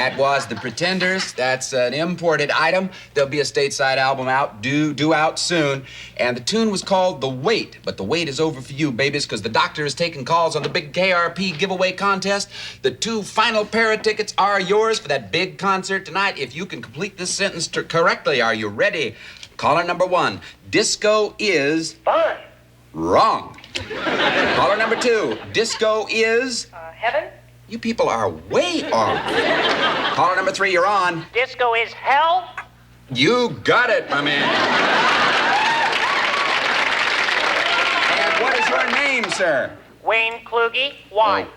That was The Pretenders. That's an imported item. There'll be a stateside album out, due out soon. And the tune was called The Wait. But the wait is over for you, babies, because the doctor is taking calls on the big KRP giveaway contest. The 2 final pair of tickets are yours for that big concert tonight. If you can complete this sentence correctly, are you ready? Caller number 1, disco is... Fun. Wrong. Caller number 2, disco is... Heaven. You people are way off. Caller number 3, you're on. Disco is hell. You got it, my man. And what is your name, sir? Wayne Kluge. Why?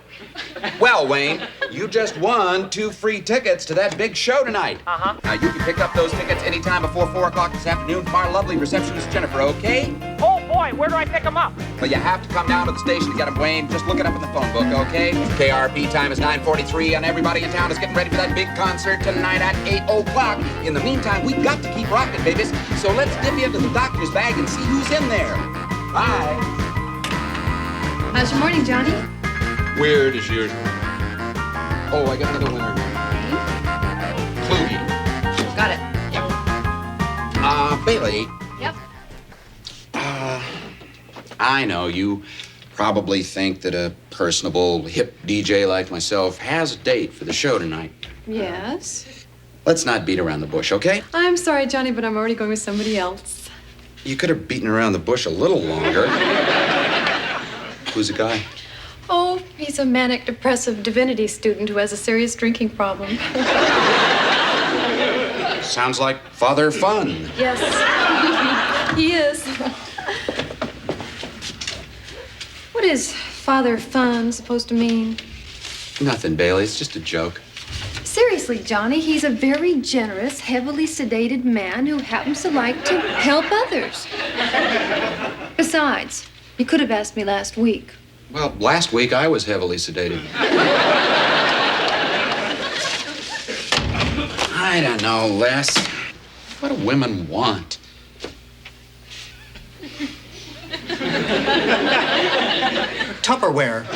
Well, Wayne, you just won 2 free tickets to that big show tonight. Uh-huh. Now, you can pick up those tickets anytime before 4 o'clock this afternoon from our lovely receptionist, Jennifer, okay? Oh, boy, where do I pick them up? Well, you have to come down to the station to get them, Wayne. Just look it up in the phone book, okay? KRP time is 9:43, and everybody in town is getting ready for that big concert tonight at 8 o'clock. In the meantime, we've got to keep rocking, babies. So let's dip into the doctor's bag and see who's in there. Bye. How's your morning, Johnny? Weird as usual. Oh, I got another winner. Kluge. Got it. Bailey. Yep. I know you probably think that a personable, hip DJ like myself has a date for the show tonight. Yes. Let's not beat around the bush, okay? I'm sorry, Johnny, but I'm already going with somebody else. You could have beaten around the bush a little longer. Who's the guy? Oh, he's a manic depressive divinity student who has a serious drinking problem. Sounds like Father Fun. Yes, he is. What is Father Fun supposed to mean? Nothing, Bailey. It's just a joke. Seriously, Johnny, he's a very generous, heavily sedated man who happens to like to help others. Besides, you could have asked me last week. Well, last week I was heavily sedated. I don't know, Les. What do women want? Tupperware.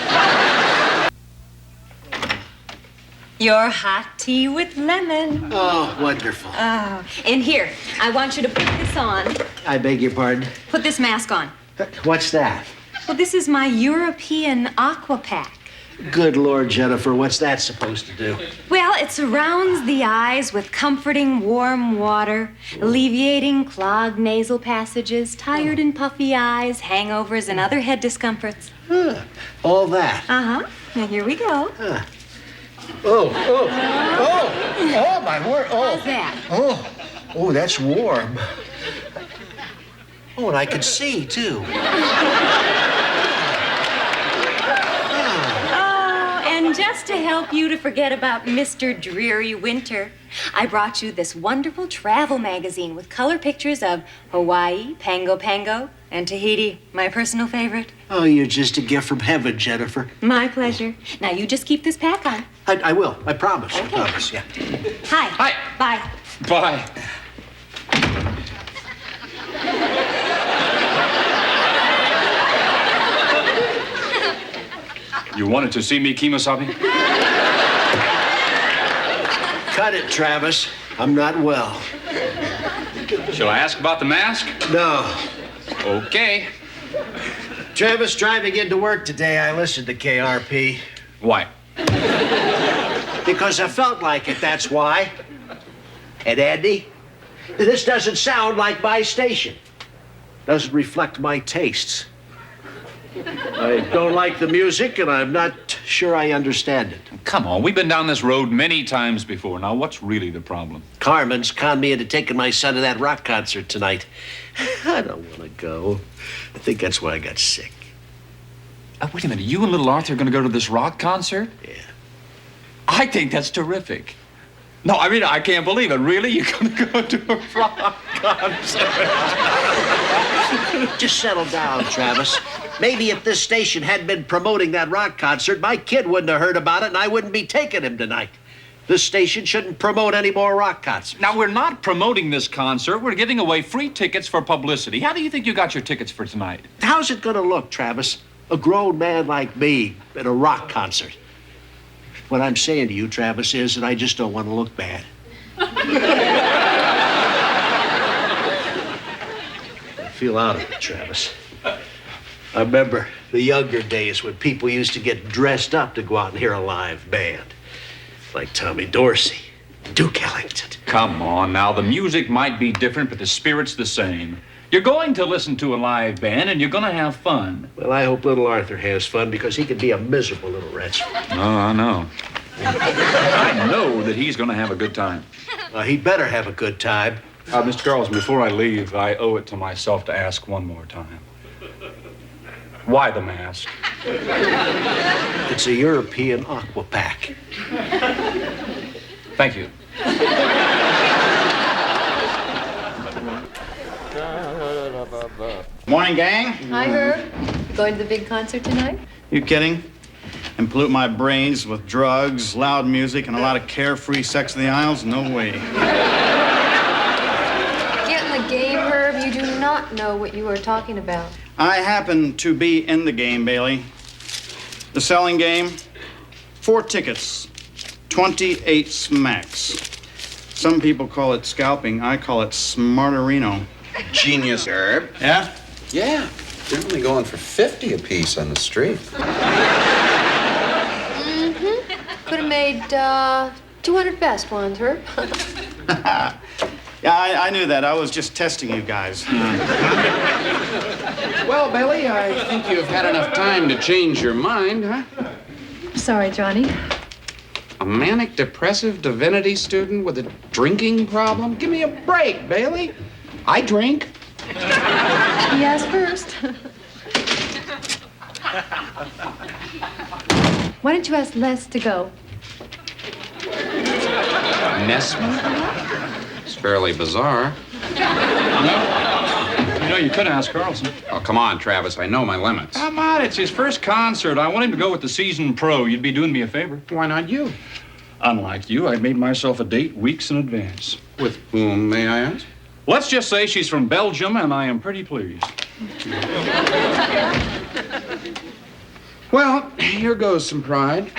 Your hot tea with lemon. Oh, wonderful. Oh, and here, I want you to put this on. I beg your pardon? Put this mask on. What's that? Well, this is my European Aqua Pack. Good Lord, Jennifer, what's that supposed to do? Well, it surrounds the eyes with comforting warm water, alleviating clogged nasal passages, tired and puffy eyes, hangovers, and other head discomforts. Huh. All that. Uh-huh. Now, here we go. Huh. Oh, my word. Oh. How's that? Oh, that's warm. Oh, and I can see, too. And just to help you to forget about Mr. Dreary Winter, I brought you this wonderful travel magazine with color pictures of Hawaii, Pango Pango, and Tahiti, my personal favorite. Oh, you're just a gift from heaven, Jennifer. My pleasure. Now, you just keep this pack on. I will. I promise. Okay. I promise, yeah. Hi. Hi. Bye. Bye. You wanted to see me, Kemosabe? Cut it, Travis. I'm not well. Shall I ask about the mask? No. Okay. Travis, driving into work today, I listened to KRP. Why? Because I felt like it, that's why. And Andy, this doesn't sound like my station. Doesn't reflect my tastes. I don't like the music, and I'm not sure I understand it. Come on, we've been down this road many times before. Now, what's really the problem? Carmen's conned me into taking my son to that rock concert tonight. I don't want to go. I think that's why I got sick. Wait a minute, you and little Arthur are going to go to this rock concert? Yeah. I think that's terrific. No, I mean, I can't believe it. Really? You're going to go to a rock concert? Just settle down, Travis. Maybe if this station hadn't been promoting that rock concert, my kid wouldn't have heard about it, and I wouldn't be taking him tonight. This station shouldn't promote any more rock concerts. Now, we're not promoting this concert. We're giving away free tickets for publicity. How do you think you got your tickets for tonight? How's it going to look, Travis? A grown man like me at a rock concert. What I'm saying to you, Travis, is that I just don't want to look bad. I feel out of it, Travis. I remember the younger days when people used to get dressed up to go out and hear a live band. Like Tommy Dorsey, Duke Ellington. Come on now, the music might be different, but the spirit's the same. You're going to listen to a live band and you're going to have fun. Well, I hope little Arthur has fun because he could be a miserable little wretch. Oh, I know. I know that he's going to have a good time. He'd better have a good time. Mr. Carlson, before I leave, I owe it to myself to ask one more time. Why the mask? It's a European aqua pack. Thank you. Morning, gang. Hi, Herb. You going to the big concert tonight? You kidding? And pollute my brains with drugs, loud music, and a lot of carefree sex in the aisles? No way. Get in the game, Herb. You do not know what you are talking about. I happen to be in the game, Bailey. The selling game, 4 tickets, 28 smacks. Some people call it scalping. I call it smarterino. Genius, Herb. Yeah? Yeah, they're only going for 50 apiece on the street. Could have made 200 best ones, Herb. Yeah, I knew that. I was just testing you guys. Well, Billy, I think you've had enough time to change your mind, huh? Sorry, Johnny. A manic depressive divinity student with a drinking problem? Give me a break, Bailey. I drink. He asked first. Why don't you ask Les to go? Nesman? It's fairly bizarre. You know, you could ask Carlson. Oh, come on, Travis. I know my limits. Come on, it's his first concert. I want him to go with the seasoned pro. You'd be doing me a favor. Why not you? Unlike you, I made myself a date weeks in advance. With whom, may I ask? Let's just say she's from Belgium, and I am pretty pleased. Well, here goes some pride.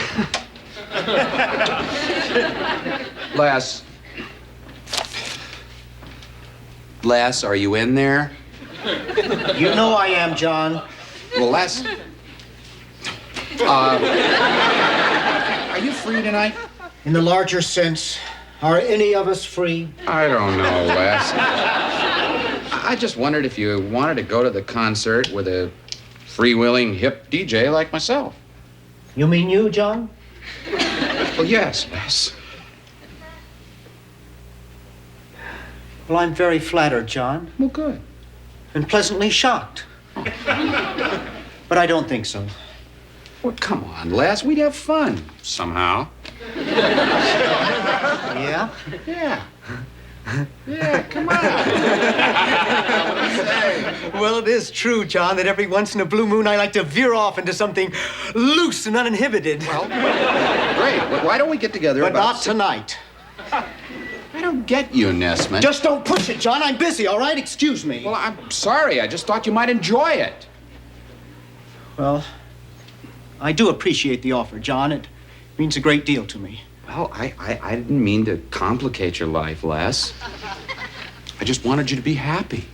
Les, are you in there? You know I am, John. Well, Les, are you free tonight? In the larger sense, are any of us free? I don't know, Les. I just wondered if you wanted to go to the concert with a freewheeling hip DJ like myself. You mean you, John? Well, yes, Les. Well, I'm very flattered, John, Well, good. and pleasantly shocked. But I don't think so. Well, come on, Les. We'd have fun somehow. Yeah? Yeah. Yeah, come on. Well, it is true, John, that every once in a blue moon I like to veer off into something loose and uninhibited. Well, great. Why don't we get together But about not tonight. I don't get you, Nesman. Just don't push it, John. I'm busy, all right? Excuse me. Well, I'm sorry. I just thought you might enjoy it. Well, I do appreciate the offer, John. It means a great deal to me. Well, I didn't mean to complicate your life, Les. I just wanted you to be happy.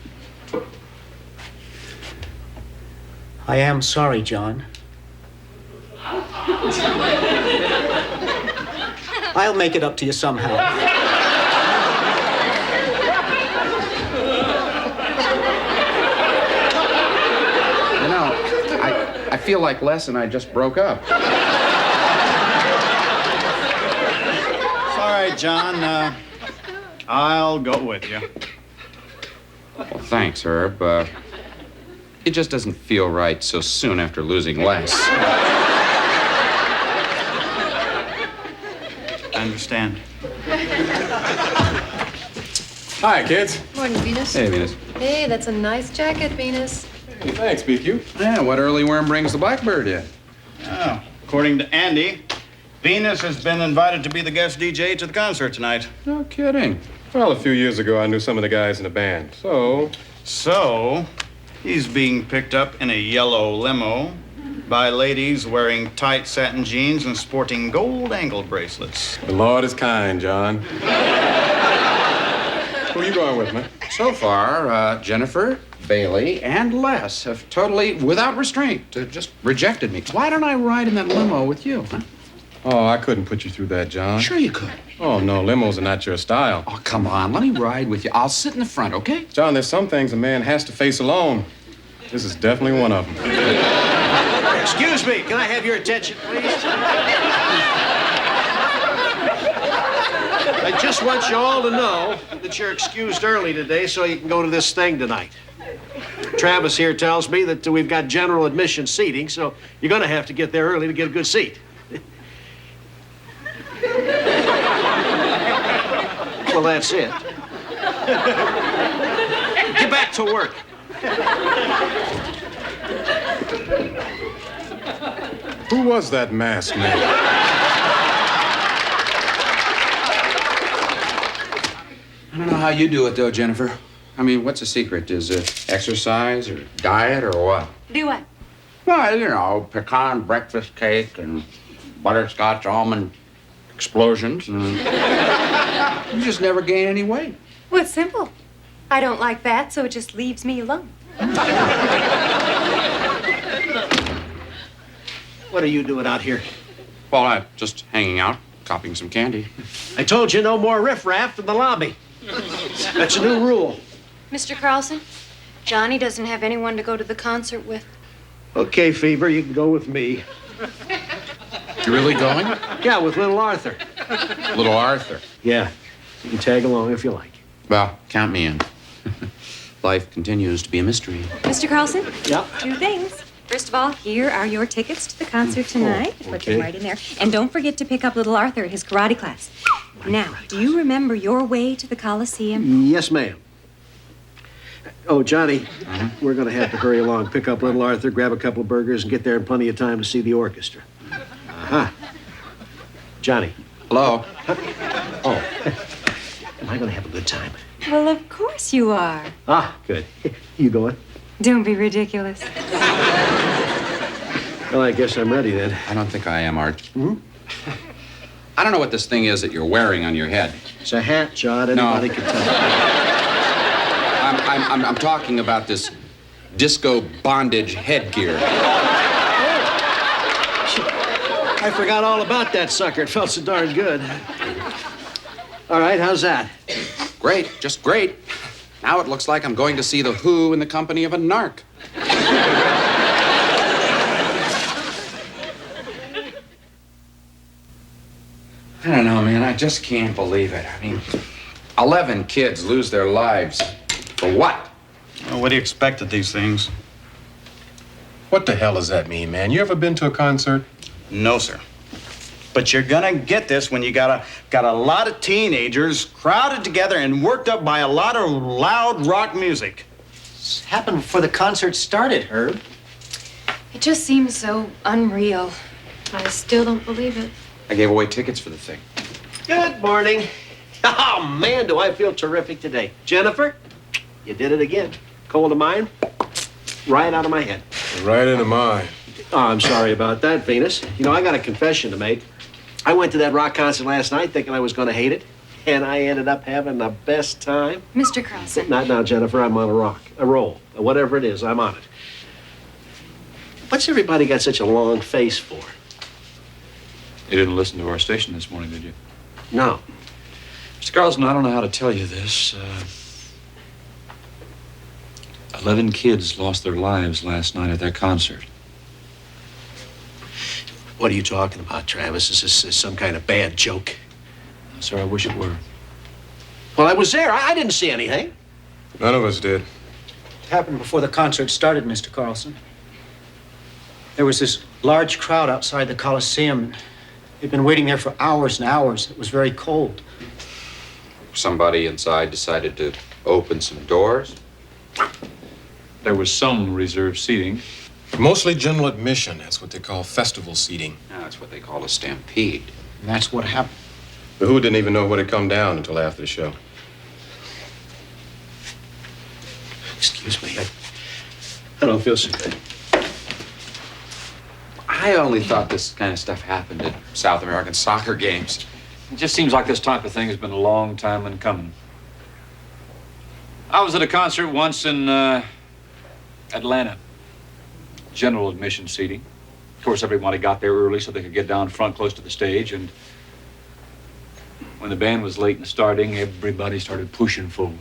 I am sorry, John. I'll make it up to you somehow. You know, I feel like Les and I just broke up. All right, John. I'll go with you. Well, thanks, Herb. It just doesn't feel right so soon after losing Les. I understand. Hi, kids. Morning, Venus. Hey, Venus. Hey, that's a nice jacket, Venus. Hey, thanks, BQ. Yeah, what early worm brings the blackbird in? Oh, according to Andy, Venus has been invited to be the guest DJ to the concert tonight. No kidding. Well, a few years ago, I knew some of the guys in the band. So, So, he's being picked up in a yellow limo by ladies wearing tight satin jeans and sporting gold ankle bracelets. The Lord is kind, John. Who are you going with, man? So far, Jennifer, Bailey, and Les have totally, without restraint, just rejected me. Why don't I ride in that limo with you, huh? Oh, I couldn't put you through that, John. Sure you could. Oh, no, limos are not your style. Oh, come on. Let me ride with you. I'll sit in the front, okay? John, there's some things a man has to face alone. This is definitely one of them. Excuse me, can I have your attention, please? I just want you all to know that you're excused early today so you can go to this thing tonight. Travis here tells me that we've got general admission seating, so you're going to have to get there early to get a good seat. Well, that's it. Get back to work. Who was that masked man? I don't know how you do it, though, Jennifer. I mean, what's the secret? Is it exercise or diet or what? Do what? Well, you know, pecan breakfast cake and butterscotch almond explosions. And you just never gain any weight. Well, it's simple. I don't like that, so it just leaves me alone. What are you doing out here? Well, I'm just hanging out, copying some candy. I told you no more riffraff in the lobby. That's a new rule. Mr. Carlson, Johnny doesn't have anyone to go to the concert with. Okay, Fever, you can go with me. You really going? Yeah, with little Arthur. Little Arthur. Yeah, you can tag along if you like. Well, count me in. Life continues to be a mystery. Mr. Carlson? Yeah? 2 things. First of all, here are your tickets to the concert tonight. Put them right in there. And don't forget to pick up little Arthur at his karate class. Now, do you remember your way to the Coliseum? Yes, ma'am. Oh, Johnny, we're going to have to hurry along. Pick up little Arthur, grab a couple of burgers, and get there in plenty of time to see the orchestra. Uh-huh. Johnny. Hello? Oh. Am I going to have a good time? Well, of course you are. Ah, good. You going? Don't be ridiculous. Well, I guess I'm ready then. I don't think I am, Art. I don't know what this thing is that you're wearing on your head. It's a hat, John. Anybody can tell. I'm talking about this disco bondage headgear. I forgot all about that sucker. It felt so darn good. All right, how's that? Great, just great. Now it looks like I'm going to see The Who in the company of a narc. I don't know, man. I just can't believe it. I mean, 11 kids lose their lives. For what? Well, what do you expect at these things? What the hell does that mean, man? You ever been to a concert? No, sir. But you're gonna get this when you got a lot of teenagers crowded together and worked up by a lot of loud rock music. This happened before the concert started, Herb. It just seems so unreal. I still don't believe it. I gave away tickets for the thing. Good morning. Oh, man, do I feel terrific today. Jennifer, you did it again. Cold of mine, right out of my head. Right into mine. Oh, I'm sorry about that, Venus. You know, I got a confession to make. I went to that rock concert last night thinking I was going to hate it, and I ended up having the best time. Mr. Carlson. Not now, Jennifer. I'm on a roll. Whatever it is, I'm on it. What's everybody got such a long face for? You didn't listen to our station this morning, did you? No. Mr. Carlson, I don't know how to tell you this. 11 kids lost their lives last night at that concert. What are you talking about, Travis? Is this some kind of bad joke? Sir, I wish it were. Well, I was there. I didn't see anything. None of us did. It happened before the concert started, Mr. Carlson. There was this large crowd outside the Coliseum. They'd been waiting there for hours and hours. It was very cold. Somebody inside decided to open some doors. There was some reserved seating. Mostly general admission. That's what they call festival seating. Now, that's what they call a stampede. And that's what happened. The Who didn't even know what had come down until after the show. Excuse me. I don't feel so good. I only thought this kind of stuff happened at South American soccer games. It just seems like this type of thing has been a long time in coming. I was at a concert once in Atlanta. General admission seating. Of course, everybody got there early so they could get down front close to the stage, and when the band was late in starting, everybody started pushing forward.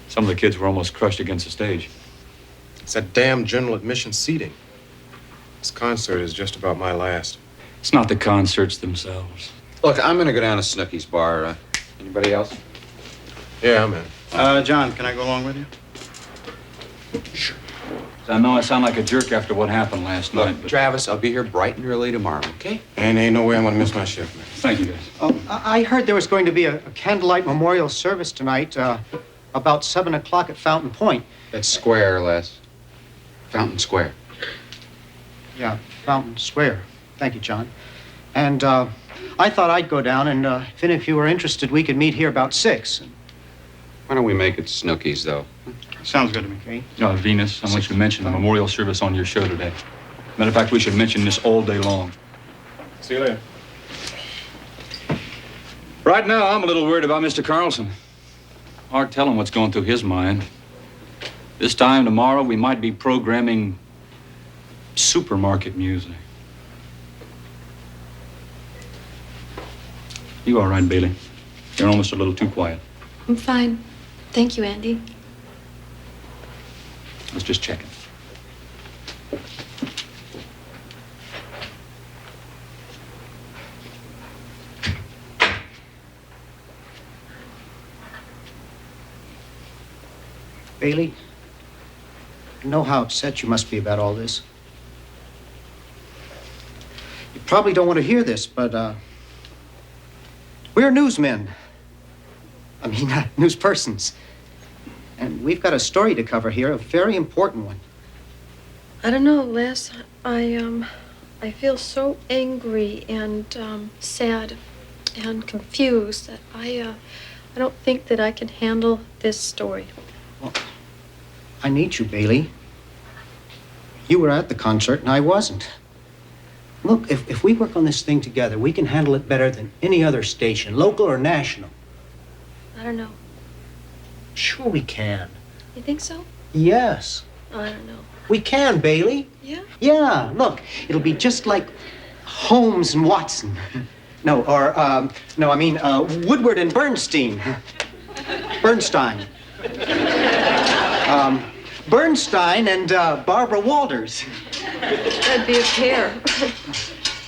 Some of the kids were almost crushed against the stage. It's that damn general admission seating. This concert is just about my last. It's not the concerts themselves. Look, I'm gonna go down to Snooky's bar. Anybody else? Yeah, I'm in. John, can I go along with you? Sure. I know I sound like a jerk after what happened last night, Look, but... Travis, I'll be here bright and early tomorrow, okay? And ain't no way I'm gonna miss my shift, man. Thank you, guys. Oh, I heard there was going to be a candlelight memorial service tonight, about 7 o'clock at Fountain Point. That's Square, Les. Fountain Square. Yeah, Fountain Square. Thank you, John. And I thought I'd go down, and if any of you were interested, we could meet here about 6. Why don't we make it Snooky's, though? Sounds good to me. Okay? Venus, I want you to mention the memorial service on your show today. Matter of fact, we should mention this all day long. See you later. Right now, I'm a little worried about Mr. Carlson. Hard telling what's going through his mind. This time tomorrow, we might be programming supermarket music. You all right, Bailey? You're almost a little too quiet. I'm fine. Thank you, Andy. I was just checking. Bailey, I know how upset you must be about all this. You probably don't want to hear this, but we're newsmen. I mean, newspersons. And we've got a story to cover here, a very important one. I don't know, Les. I feel so angry and sad and confused that I don't think that I can handle this story. Well, I need you, Bailey. You were at the concert and I wasn't. Look, if we work on this thing together, we can handle it better than any other station, local or national. I don't know. Sure we can. You think so? Yes. I don't know. We can, Bailey. Yeah? Yeah, look, it'll be just like Holmes and Watson. No, I mean Woodward and Bernstein. Bernstein. Bernstein and Barbara Walters. That'd be a pair.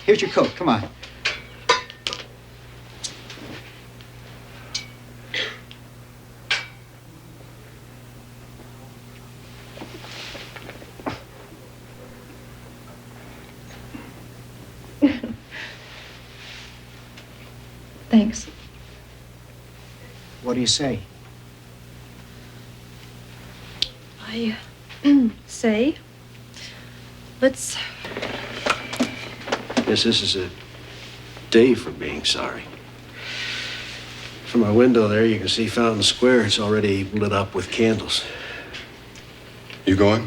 Here's your coat, come on. Thanks. What do you say? I say, let's... Guess this is a day for being sorry. From my window there, you can see Fountain Square. It's already lit up with candles. You going?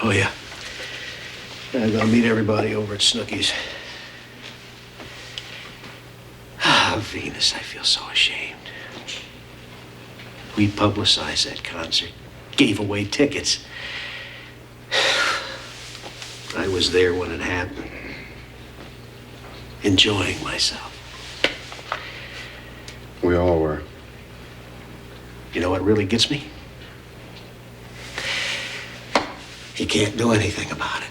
Oh, yeah. I'm gonna meet everybody over at Snooky's. Ah, Venus, I feel so ashamed. We publicized that concert, gave away tickets. I was there when it happened, enjoying myself. We all were. You know what really gets me? You can't do anything about it.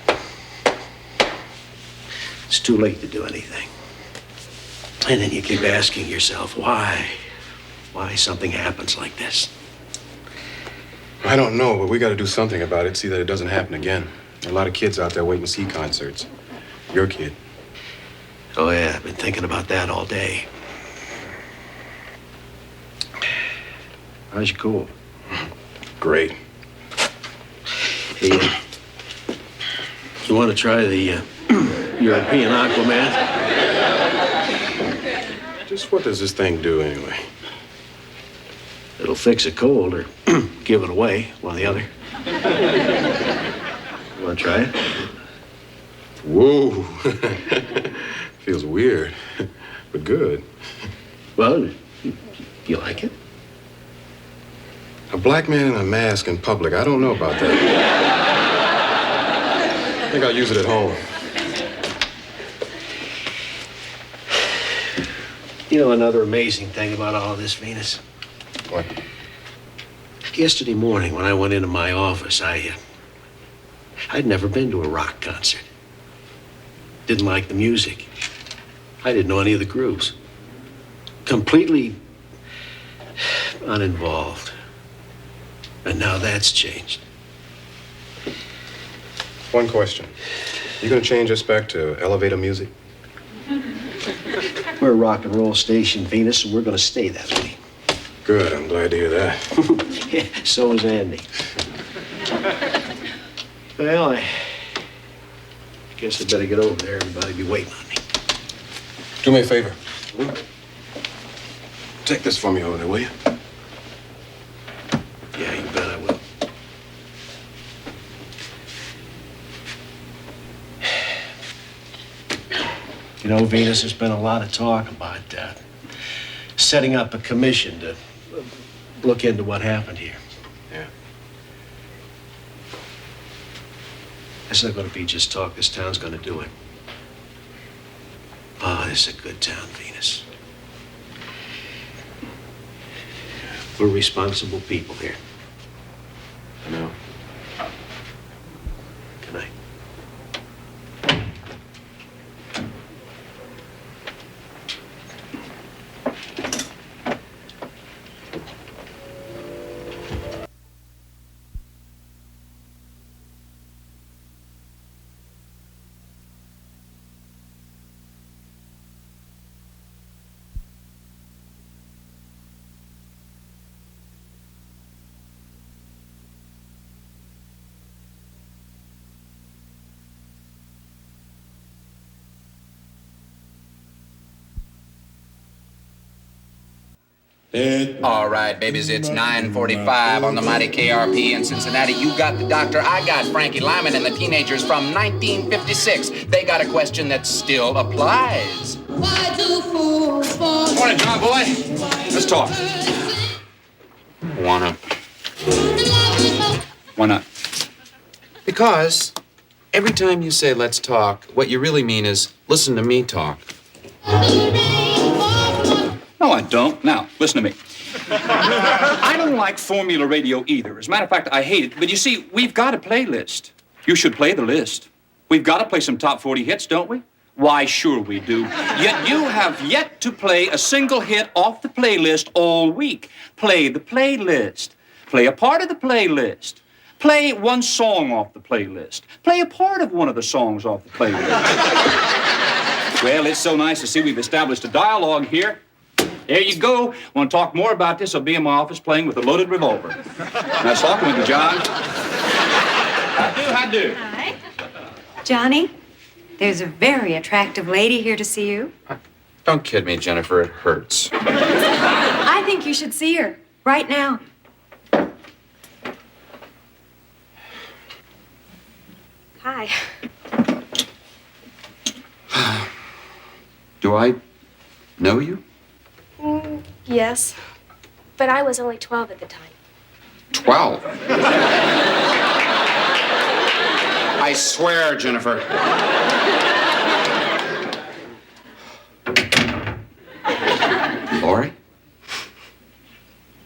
It's too late to do anything. And then you keep asking yourself, why? Why something happens like this? I don't know, but we got to do something about it, see that it doesn't happen again. There are a lot of kids out there waiting to see concerts. Your kid. Oh, yeah, I've been thinking about that all day. How's your cool? Great. Hey, you want to try the European Aquaman? Just what does this thing do anyway? It'll fix a cold or give it away, one or the other. You want to try it? Whoa. Feels weird, but good. Well, you like it? A black man in a mask in public, I don't know about that. I think I'll use it at home. You know another amazing thing about all of this, Venus? What? Yesterday morning when I went into my office, I'd never been to a rock concert. Didn't like the music. I didn't know any of the grooves. Completely uninvolved. And now that's changed. One question. You gonna change us back to elevator music? We're a rock and roll station, Venus, and we're gonna stay that way. Good, I'm glad to hear that. Yeah, so is Andy. Well, I guess I better get over there. Everybody be waiting on me. Do me a favor. Take this for me over there, will you? Yeah, you bet I will. You know, Venus, there's been a lot of talk about setting up a commission to look into what happened here. Yeah. It's not going to be just talk. This town's going to do it. Oh, this is a good town, Venus. We're responsible people here. I know. Good night. All right, babies, it's 9:45 on the mighty KRP in Cincinnati. You got the doctor, I got Frankie Lyman and the teenagers from 1956. They got a question that still applies. Morning, John boy. Let's talk. Why not? Because every time you say let's talk, what you really mean is listen to me talk. No, I don't. Now, listen to me. I don't like formula radio either. As a matter of fact, I hate it. But you see, we've got a playlist. You should play the list. We've got to play some top 40 hits, don't we? Why, sure we do. Yet you have yet to play a single hit off the playlist all week. Play the playlist. Play a part of the playlist. Play one song off the playlist. Play a part of one of the songs off the playlist. Well, it's so nice to see we've established a dialogue here. There you go. Want to talk more about this? I'll be in my office playing with a loaded revolver. Nice talking with you, John. How do? Hi. Johnny, there's a very attractive lady here to see you. Don't kid me, Jennifer. It hurts. I think you should see her right now. Hi. Do I know you? Yes, but I was only 12 at the time. 12. I swear, Jennifer. Lori?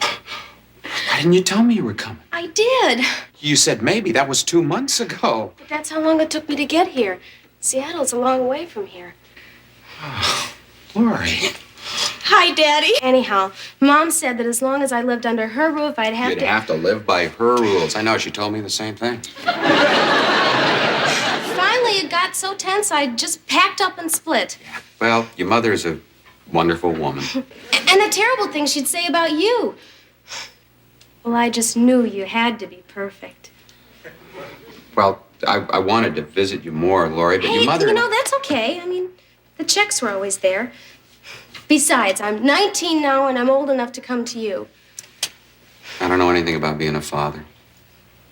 Why didn't you tell me you were coming? I did, You said maybe. That was 2 months ago. but that's how long it took me to get here. Seattle's a long way from here. Lori. Hi, Daddy. Anyhow, Mom said that as long as I lived under her roof, I'd have You'd to... have to live by her rules. I know, she told me the same thing. Finally, it got so tense, I just packed up and split. Well, your mother's a wonderful woman. And the terrible things she'd say about you. Well, I just knew you had to be perfect. Well, I wanted to visit you more, Lori, but your mother... You know, that's okay. I mean, the checks were always there. Besides, I'm 19 now, and I'm old enough to come to you. I don't know anything about being a father.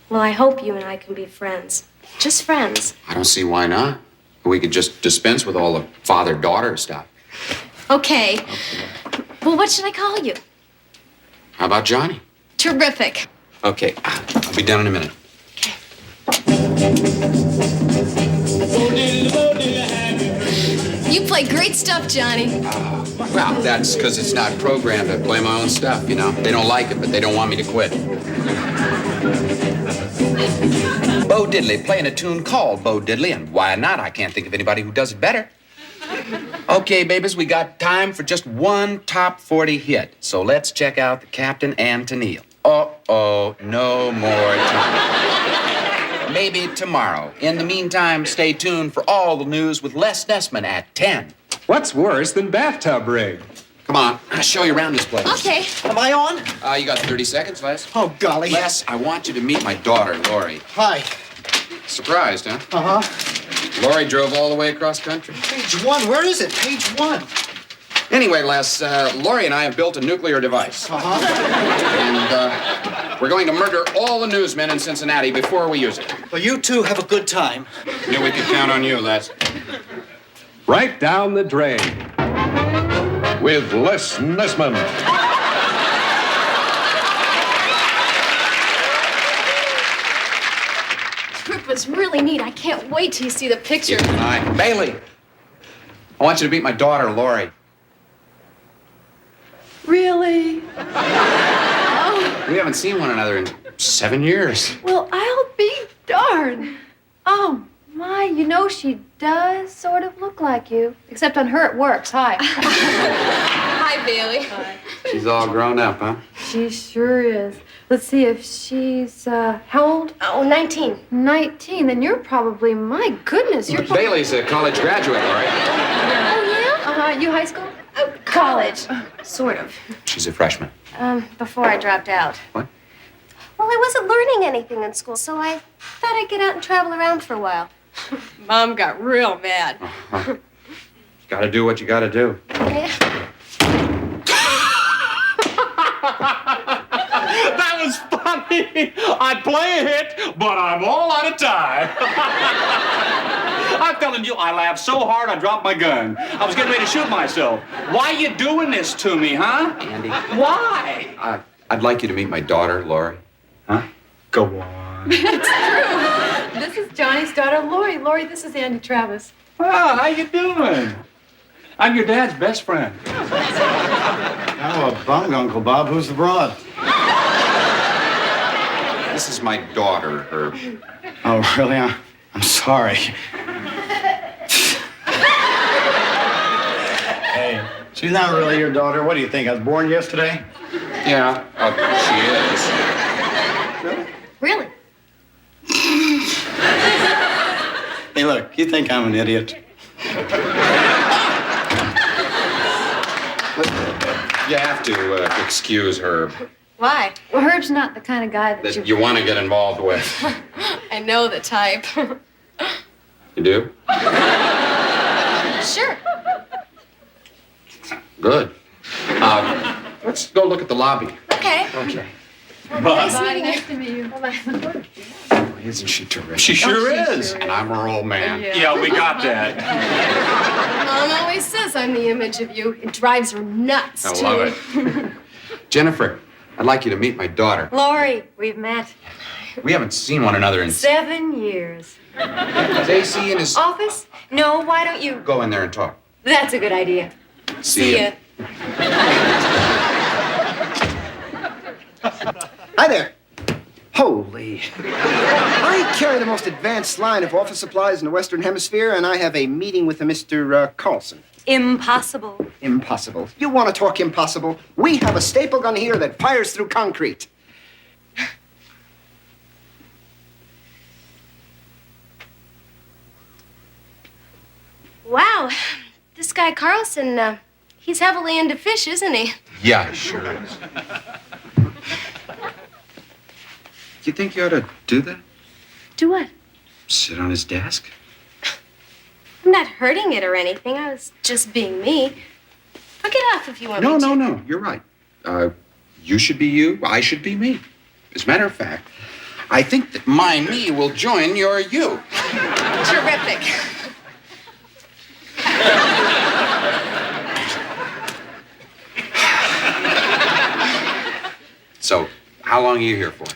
Well, I hope you and I can be friends. Just friends. I don't see why not. We could just dispense with all the father-daughter stuff. Okay. Well, what should I call you? How about Johnny? Terrific. Okay, I'll be down in a minute. You play great stuff, Johnny. Well, that's because it's not programmed to play my own stuff, you know. They don't like it, but they don't want me to quit. Bo Diddley playing a tune called Bo Diddley, and why not? I can't think of anybody who does it better. Okay, babies, we got time for just one top 40 hit. So let's check out the Captain and Tennille. Uh-oh, no more time. Maybe tomorrow. In the meantime, stay tuned for all the news with Les Nessman at 10. What's worse than bathtub rig? Come on, I'll show you around this place. Okay. Am I on? You got 30 seconds, Les. Oh, golly. Les, I want you to meet my daughter, Lori. Hi. Surprised, huh? Uh-huh. Lori drove all the way across country. Page 1. Where is it? Page 1. Anyway, Les, Lori and I have built a nuclear device. Uh-huh. And we're going to murder all the newsmen in Cincinnati before we use it. Well, you two have a good time. Knew we could count on you, Les. Right down the drain. With Les Nessman. Trip was really neat. I can't wait till you see the picture. Hi. Bailey, I want you to meet my daughter, Lori. Really? We haven't seen one another in 7 years. Well, I'll be darned. Oh, my, you know she does sort of look like you. Except on her it works. Hi. Hi, Bailey. She's all grown up, huh? She sure is. Let's see if she's, how old? Oh, 19. 19. Then you're probably, my goodness, you're probably... Bailey's a college graduate, Lori. Oh, yeah? You high school? Oh, college. Sort of. She's a freshman. Before I dropped out. What? Well, I wasn't learning anything in school, so I thought I'd get out and travel around for a while. Mom got real mad. Gotta do what you gotta do. Yeah. That was funny. I'd play a hit, but I'm all out of time. I'm telling you, I laughed so hard I dropped my gun. I was getting ready to shoot myself. Why you doing this to me, huh? Andy. Why? I'd like you to meet my daughter, Lori. Huh? Go on. This is Johnny's daughter, Lori. Lori, this is Andy Travis. Ah, how you doing? I'm your dad's best friend. Oh, a bum, Uncle Bob. Who's the broad? This is my daughter, Herb. Oh, really? I'm sorry. Hey, she's not really your daughter. What do you think? I was born yesterday? Yeah, she is. Really? Hey, look, you think I'm an idiot? You have to excuse Herb. Why? Well, Herb's not the kind of guy That you want to get involved with. I know the type. You do? Sure. Good. Let's go look at the lobby. Okay. Okay. Nice meeting you. Nice to meet you. Bye-bye. Isn't she terrific? She sure is. And I'm her old man. Yeah, we got that. Mom always says I'm the image of you. It drives her nuts, I too. love it. Jennifer, I'd like you to meet my daughter. Lori, we've met. We haven't seen one another in... 7 years. J.C. in his... Office? No, why don't you? Go in there and talk. That's a good idea. See ya. Hi there. Holy. I carry the most advanced line of office supplies in the Western Hemisphere, and I have a meeting with a Mr. Carlson. Impossible. Impossible. You want to talk impossible? We have a staple gun here that fires through concrete. Wow. This guy Carlson, he's heavily into fish, isn't he? Yeah, sure is. You think you ought to do that? Do what? Sit on his desk? I'm not hurting it or anything. I was just being me. I'll get off if you want me to. No. You're right. You should be you. I should be me. As a matter of fact, I think that my me will join your you. Terrific. How long are you here for?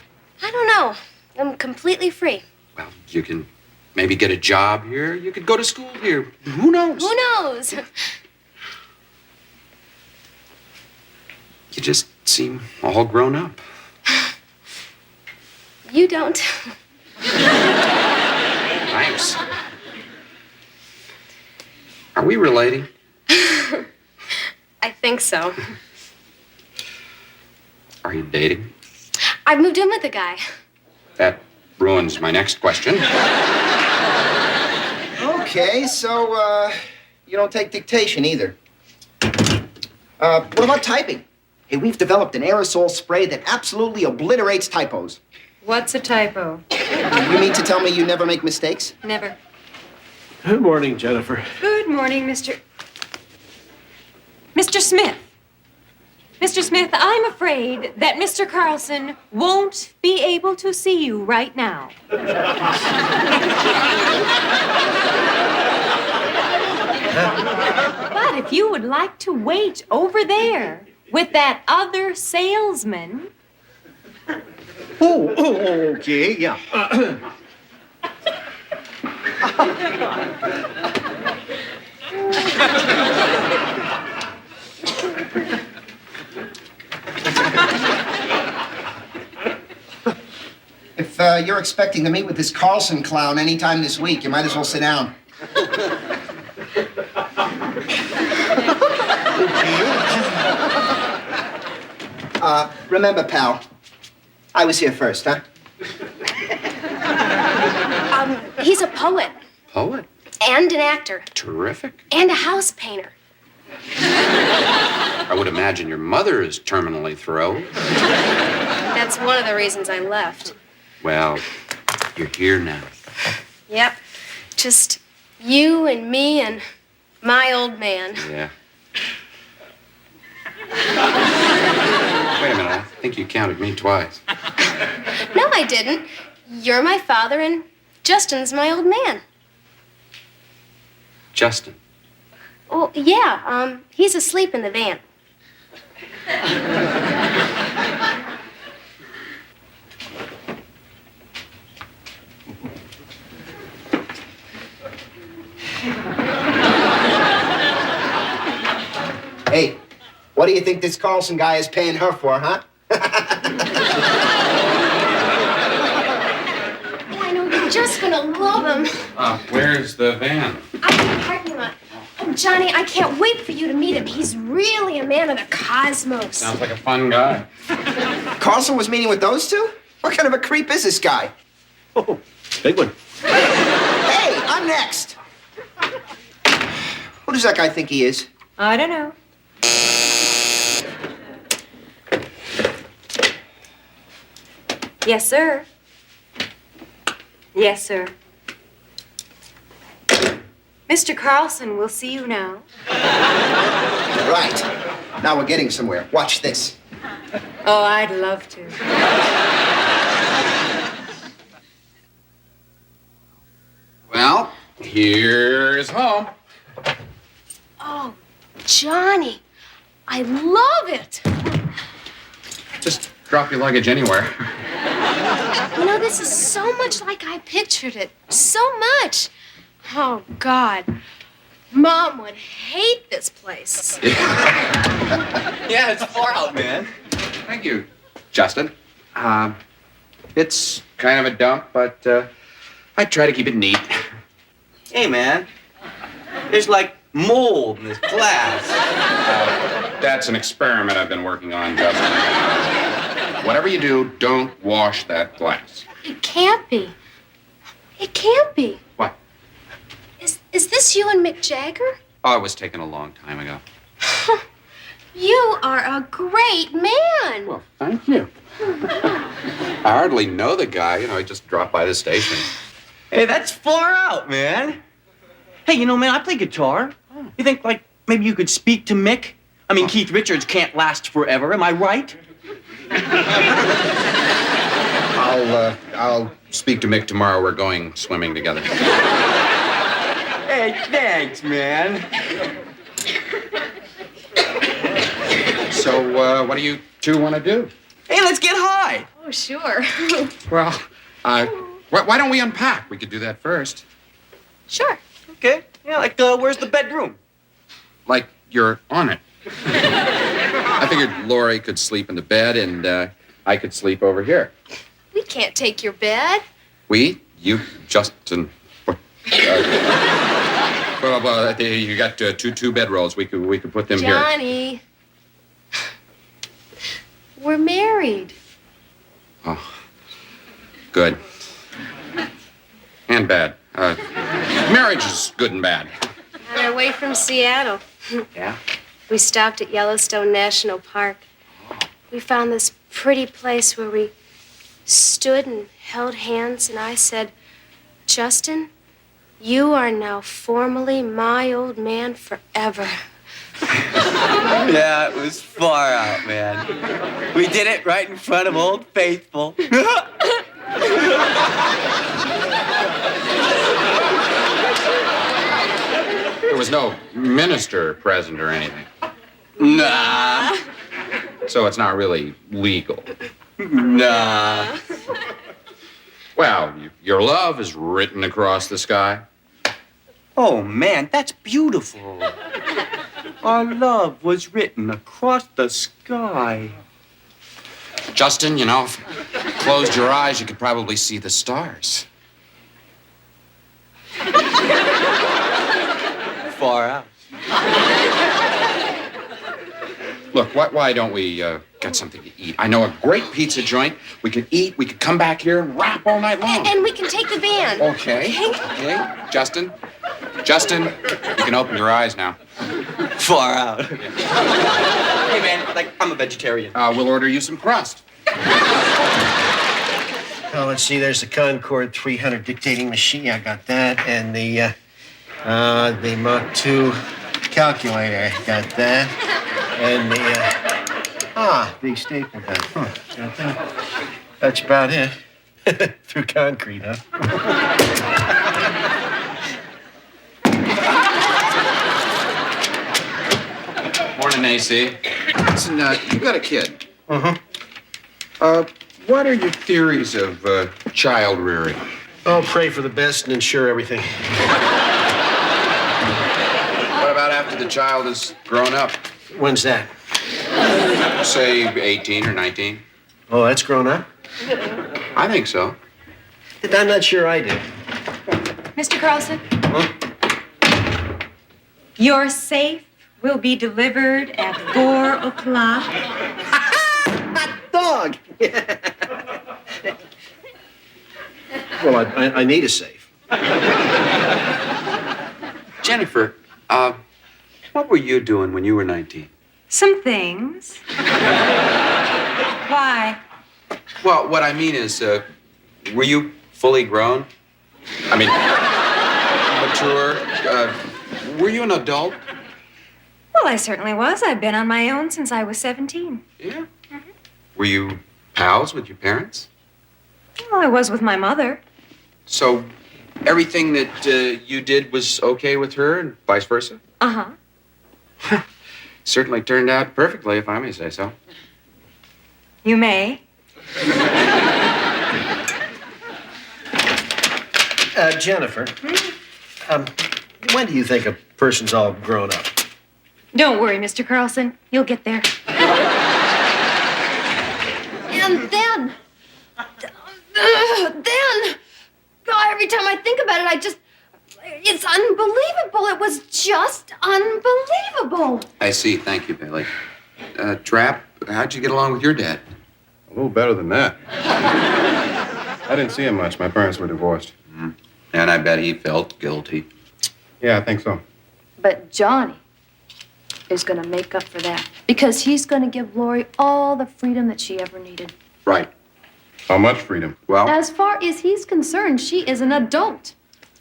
I don't know. I'm completely free. Well, you can maybe get a job here. You could go to school here. Who knows? Who knows? You just seem all grown up. You don't. Thanks. Are we relating? I think so. Are you dating? I've moved in with a guy. That ruins my next question. Okay, so, you don't take dictation either. What about typing? Hey, we've developed an aerosol spray that absolutely obliterates typos. What's a typo? You mean to tell me you never make mistakes? Never. Good morning, Jennifer. Good morning, Mr. Smith. Mr. Smith, I'm afraid that Mr. Carlson won't be able to see you right now. But if you would like to wait over there with that other salesman. Oh, okay, yeah. If you're expecting to meet with this Carlson clown anytime this week, you might as well sit down. Remember, pal, I was here first, huh? He's a poet. Poet? And an actor. Terrific. And a house painter. I would imagine your mother is terminally thrilled. That's one of the reasons I left. Well, you're here now. Yep. Just you and me and my old man. Yeah. Wait a minute, I think you counted me twice. No, I didn't. You're my father and Justin's my old man. Justin. Oh, yeah, he's asleep in the van. Hey, what do you think this Carlson guy is paying her for, huh? I know you're just gonna love him. Where's the van? I'm in the parking lot. Oh, Johnny, I can't wait for you to meet him. He's really a man of the cosmos. Sounds like a fun guy. Carlson was meeting with those two? What kind of a creep is this guy? Oh, big one. Hey, I'm next. Who does that guy think he is? I don't know. Yes, sir. Yes, sir. Mr. Carlson will see you now. Right. Now we're getting somewhere. Watch this. Oh, I'd love to. Well, here's home. Oh, Johnny, I love it. Just drop your luggage anywhere. You know, this is so much like I pictured it. So much. Oh, God. Mom would hate this place. Yeah, it's far out, man. Thank you, Justin. It's kind of a dump, but I try to keep it neat. Hey, man. There's like mold in this glass. That's an experiment I've been working on, Justin. Whatever you do, don't wash that glass. It can't be. It can't be. What? Is this you and Mick Jagger? Oh, it was taken a long time ago. You are a great man. Well, thank you. I hardly know the guy. You know, I just dropped by the station. Hey, that's far out, man. Hey, you know, man, I play guitar. You think, like, maybe you could speak to Mick? I mean, Keith Richards can't last forever, am I right? I'll speak to Mick tomorrow. We're going swimming together. Hey, thanks, man. So, what do you two want to do? Hey, let's get high. Oh, sure. Well, why don't we unpack? We could do that first. Sure. Okay. Yeah, like, where's the bedroom? Like you're on it. I figured Lori could sleep in the bed and I could sleep over here. We can't take your bed. We? You, Justin. Well, you got two bedrolls. We could put them here. Johnny. We're married. Oh, good. And bad. Marriage is good and bad. On our way from Seattle. Yeah? We stopped at Yellowstone National Park. We found this pretty place where we stood and held hands, and I said, Justin, you are now formally my old man forever. Yeah, it was far out, man. We did it right in front of Old Faithful. There was no minister present or anything. Nah. So it's not really legal. Nah. Well, your love is written across the sky. Oh, man, that's beautiful. Our love was written across the sky. Justin, you know, if you closed your eyes, you could probably see the stars. Far out. Look, why don't we get something to eat? I know a great pizza joint. We could eat, we could come back here and rap all night long. And we can take the van. Okay. Justin, you can open your eyes now. Far out. Yeah. Hey, man, like, I'm a vegetarian. We'll order you some crust. Oh, let's see. There's the Concorde 300 dictating machine. I got that, and the Mach 2 calculator. Got that, and the big staple gun. Got that. That's about it. Through concrete, huh? Morning, AC. Listen, you got a kid. Uh-huh. What are your theories of child rearing? Oh, pray for the best and ensure everything. What about after the child is grown up? When's that? Say 18 or 19. Oh, that's grown up? I think so. I'm not sure I do. Mr. Carlson? Huh? Your safe will be delivered at 4 o'clock. Dog! Well, I need a safe. Jennifer, what were you doing when you were 19? Some things. Why? Well, what I mean is, were you fully grown? I mean, mature? Were you an adult? Well, I certainly was. I've been on my own since I was 17. Yeah? Were you pals with your parents? Well, I was with my mother. So everything that you did was okay with her and vice versa? Uh-huh. Certainly turned out perfectly, if I may say so. You may. Jennifer, when do you think a person's all grown up? Don't worry, Mr. Carlson. You'll get there. And then, God, every time I think about it, it's unbelievable. It was just unbelievable. I see. Thank you, Bailey. Trap, how'd you get along with your dad? A little better than that. I didn't see him much. My parents were divorced. Mm-hmm. And I bet he felt guilty. Yeah, I think so. But Johnny is going to make up for that because he's going to give Lori all the freedom that she ever needed. Right. How much freedom? Well, As far as he's concerned, she is an adult.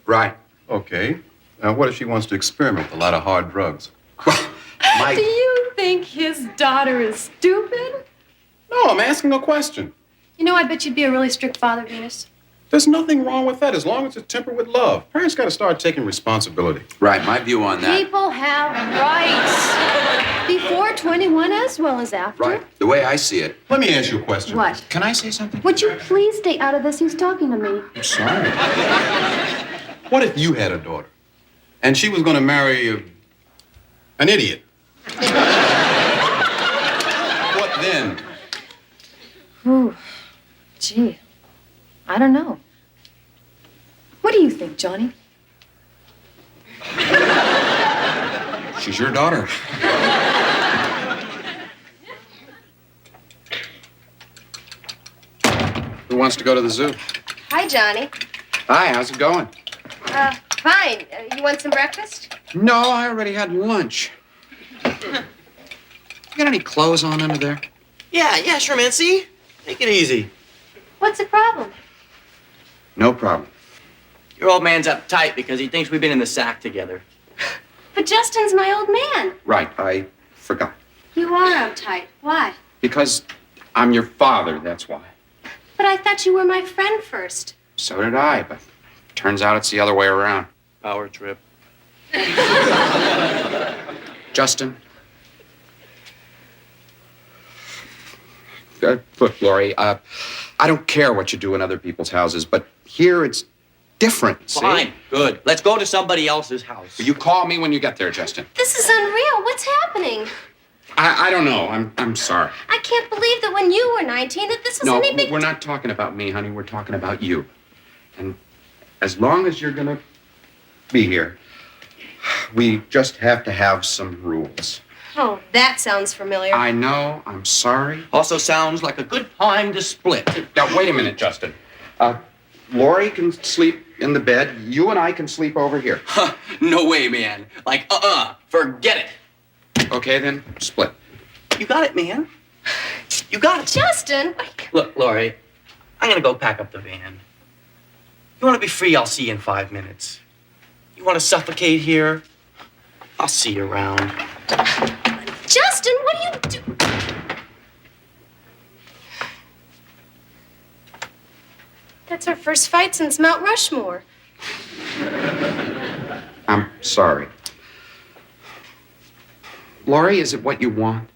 right. Okay. Now, what if she wants to experiment with a lot of hard drugs? Do you think his daughter is stupid? No, I'm asking a question. You know, I bet you'd be a really strict father, Venus. There's nothing wrong with that as long as it's tempered with love. Parents got to start taking responsibility. Right. My view on that. People have rights. Before 21 as well as after. Right. The way I see it. Let me ask you a question. What? Can I say something? Would you please stay out of this? He's talking to me. I'm sorry. What if you had a daughter and she was going to marry an idiot? What then? Ooh, gee, I don't know. What do you think, Johnny? She's your daughter. Who wants to go to the zoo? Hi, Johnny. Hi, how's it going? Fine. You want some breakfast? No, I already had lunch. You got any clothes on under there? Yeah, sure, man. See? Take it easy. What's the problem? No problem. Your old man's uptight because he thinks we've been in the sack together. But Justin's my old man. Right, I forgot. You are uptight. Why? Because I'm your father, that's why. But I thought you were my friend first. So did I, but turns out it's the other way around. Power trip. Justin. Look, Lori, I don't care what you do in other people's houses, but here it's different, see? Fine, good. Let's go to somebody else's house. You call me when you get there, Justin. This is unreal. What's happening? I don't know. I'm sorry. I can't believe that when you were 19 that this was No, any big... we're not talking about me, honey. We're talking about you. And as long as you're gonna be here, we just have to have some rules. Oh, that sounds familiar. I know. I'm sorry. Also sounds like a good time to split. Now, wait a minute, Justin. Lori can sleep in the bed. You and I can sleep over here. No way, man. Like, forget it. Okay, then, split. You got it, man. You got it. Justin! Look, Lori, I'm gonna go pack up the van. You wanna be free, I'll see you in 5 minutes. You wanna suffocate here? I'll see you around. Justin, what are you doing? That's our first fight since Mount Rushmore. I'm sorry. Lori, is it what you want?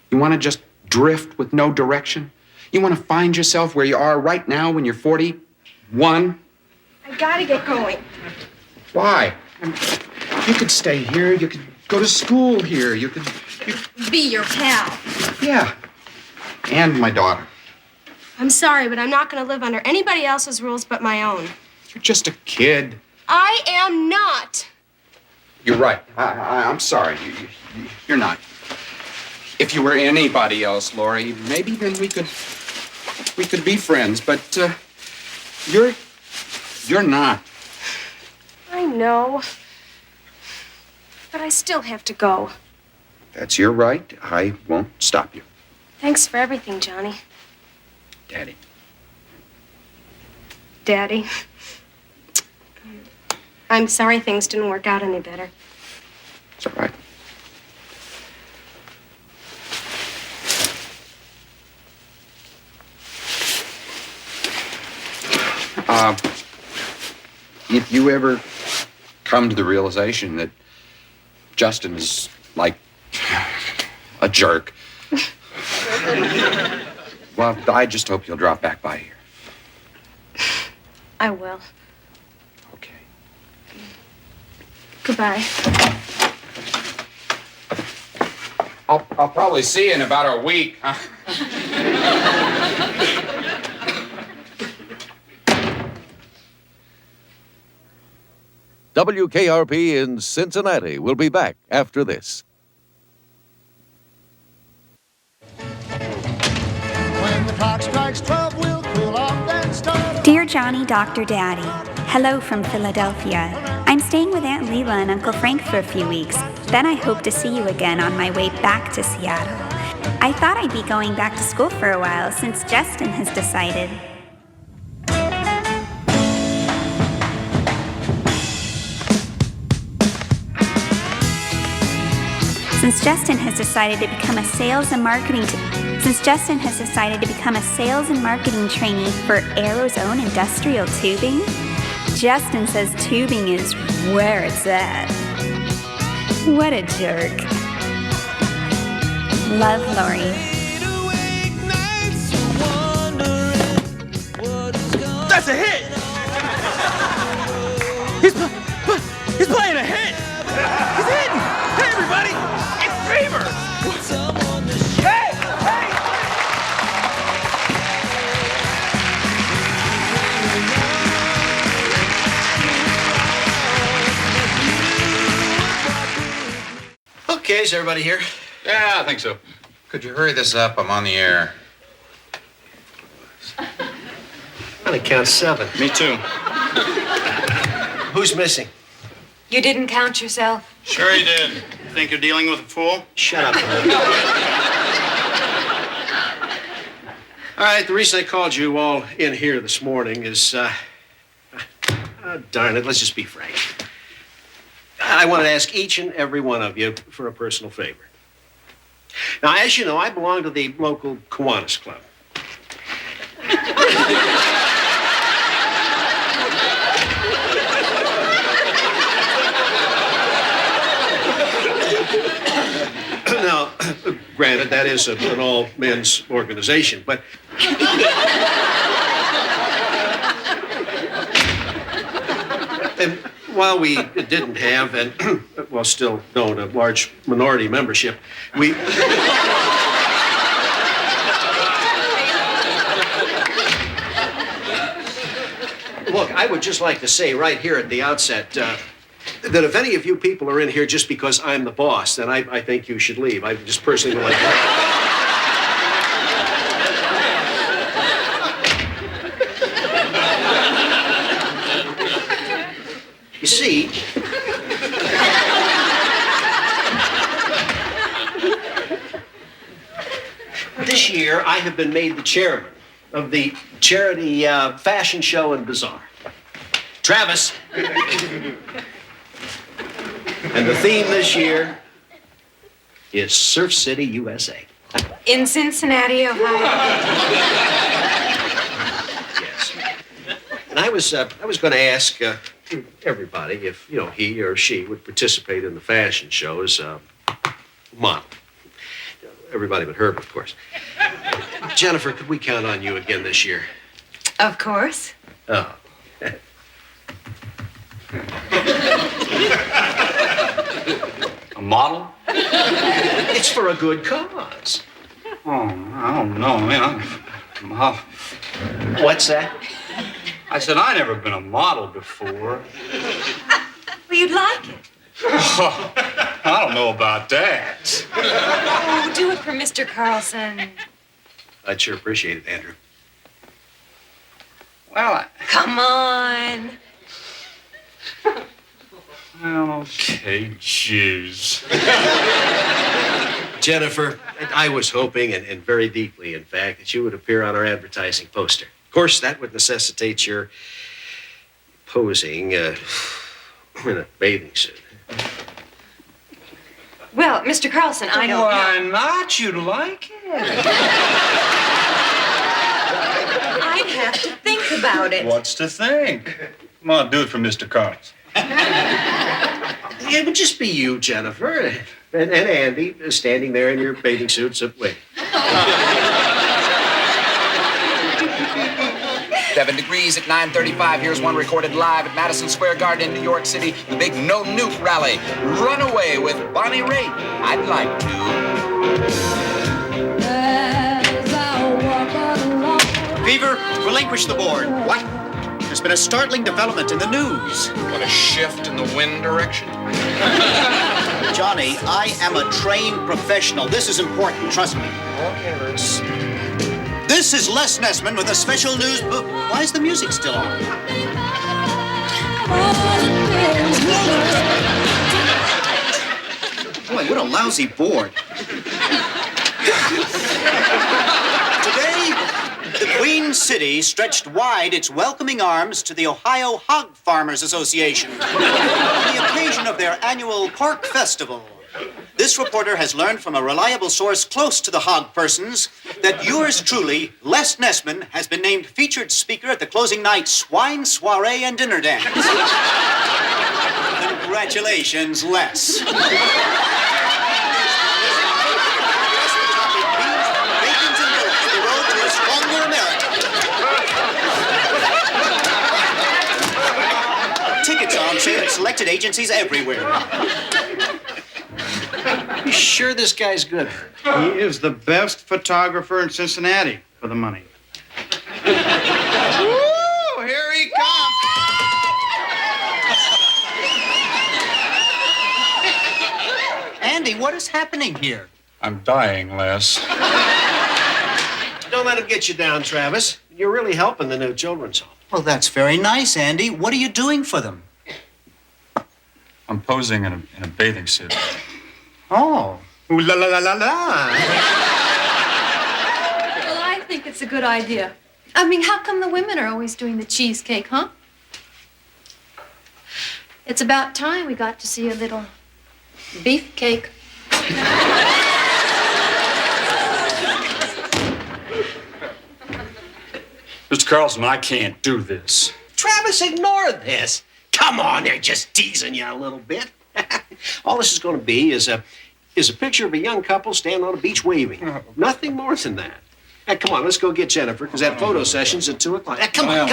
You want to just drift with no direction? You want to find yourself where you are right now when you're 41? I gotta get going. Why? You could stay here. You could go to school here. You could... Be your pal. Yeah. And my daughter. I'm sorry, but I'm not gonna live under anybody else's rules but my own. You're just a kid. I am not. You're right. I'm sorry. You're not. If you were anybody else, Lori, maybe then we could be friends. But you're not. I know. But I still have to go. That's your right. I won't stop you. Thanks for everything, Johnny. Daddy. Daddy. I'm sorry things didn't work out any better. It's all right. If you ever come to the realization that Justin is like a jerk, well, I just hope you'll drop back by here. I will. Okay. Goodbye. I'll probably see you in about a week. Huh? WKRP in Cincinnati will be back after this. When the clock strikes 12, we'll cool off and start. Dear Johnny, Dr. Daddy, hello from Philadelphia. I'm staying with Aunt Leela and Uncle Frank for a few weeks. Then I hope to see you again on my way back to Seattle. I thought I'd be going back to school for a while since Justin has decided. Since Justin has decided to become a sales and marketing trainee for Arrow's own industrial tubing, Justin says tubing is where it's at. What a jerk. Love, Lori. That's a hit! He's playing a hit! He's hitting! Hey, everybody! It's Fever! Hey! Hey! Okay, is everybody here? Yeah, I think so. Could you hurry this up? I'm on the air. I'm gonna count 7. Me too. Who's missing? You didn't count yourself? Sure you did. Think you're dealing with a fool? Shut up. All right, the reason I called you all in here this morning is, darn it, let's just be frank. I wanted to ask each and every one of you for a personal favor. Now, as you know, I belong to the local Kiwanis Club. Now, granted, that is an all-men's organization, but... And while we didn't have, and, well, still don't, a large minority membership, we... Look, I would just like to say right here at the outset that if any of you people are in here just because I'm the boss, then I think you should leave. I just personally would like to... You see, this year I have been made the chairman of the charity fashion show and bazaar. Travis. And the theme this year is Surf City, USA. In Cincinnati, Ohio. Yes. And I was going to ask everybody if, he or she would participate in the fashion show as a model. Everybody but Herb, of course. Jennifer, could we count on you again this year? Of course. Oh. A model? It's for a good cause. Oh, I don't know, man. What's that? I said I never been a model before. Well, you'd like it. I don't know about that. Oh, do it for Mr. Carlson. I'd sure appreciate it, Andrew. Well, Come on. Well, okay, jeez. Jennifer, I was hoping, and very deeply, in fact, that you would appear on our advertising poster. Of course, that would necessitate your posing in a bathing suit. Well, Mr. Carlson, I don't Why know. not? You'd like it. I'd have to think about it. What's to think? Come on, do it for Mr. Carlson. It would just be you, Jennifer, and Andy standing there in your bathing suits. Wait. 7 degrees at 9:35. Here's one recorded live at Madison Square Garden in New York City. The big No Nuke rally. Runaway with Bonnie Raitt. I'd like to. Fever, relinquish the board. What? There's been a startling development in the news. What a shift in the wind direction. Johnny, I am a trained professional. This is important, trust me. Okay, Bruce. This is Les Nessman with a special news. Why is the music still on? Boy, what a lousy board. Today, the Queen City stretched wide its welcoming arms to the Ohio Hog Farmers Association on the occasion of their annual Pork Festival. This reporter has learned from a reliable source close to the hog persons that yours truly, Les Nessman, has been named featured speaker at the closing night swine soiree and dinner dance. Congratulations, Les. on sale at selected agencies everywhere. You sure this guy's good? He is the best photographer in Cincinnati for the money. Woo! Here he comes. Andy, what is happening here? I'm dying, Les. Don't let him get you down, Travis. You're really helping the new children's home. Well, that's very nice, Andy. What are you doing for them? I'm posing in a bathing suit. Oh. Ooh la la la la la. Well, I think it's a good idea. I mean, how come the women are always doing the cheesecake, huh? It's about time we got to see a little beefcake. Mr. Carlson, I can't do this. Travis, ignore this. Come on, they're just teasing you a little bit. All this is going to be is a picture of a young couple standing on a beach waving. Nothing more than that. Hey, come on, let's go get Jennifer, because that photo session's at 2 o'clock. Hey, come on.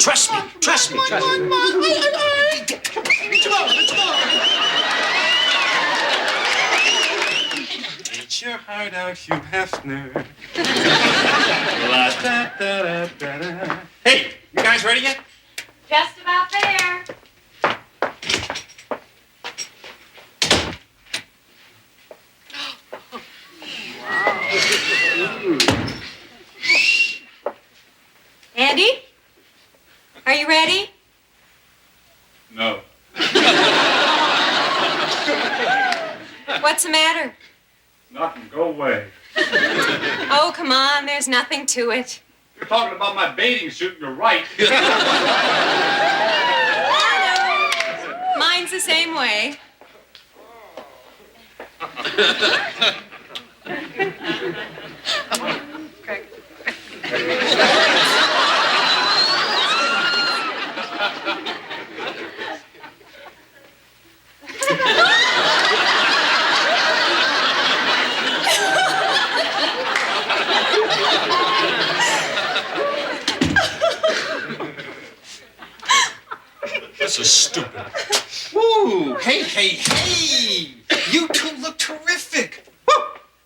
Trust me. Trust me. Come on, let's go. Get your heart out, Hugh Hefner. Hey, you guys ready yet? Just about there. Andy? Are you ready? No. What's the matter? Nothing. Go away. Oh, come on. There's nothing to it. You're talking about my bathing suit. You're right. Mine's the same way. This is stupid. Woo! Hey! You two look terrific. Woo!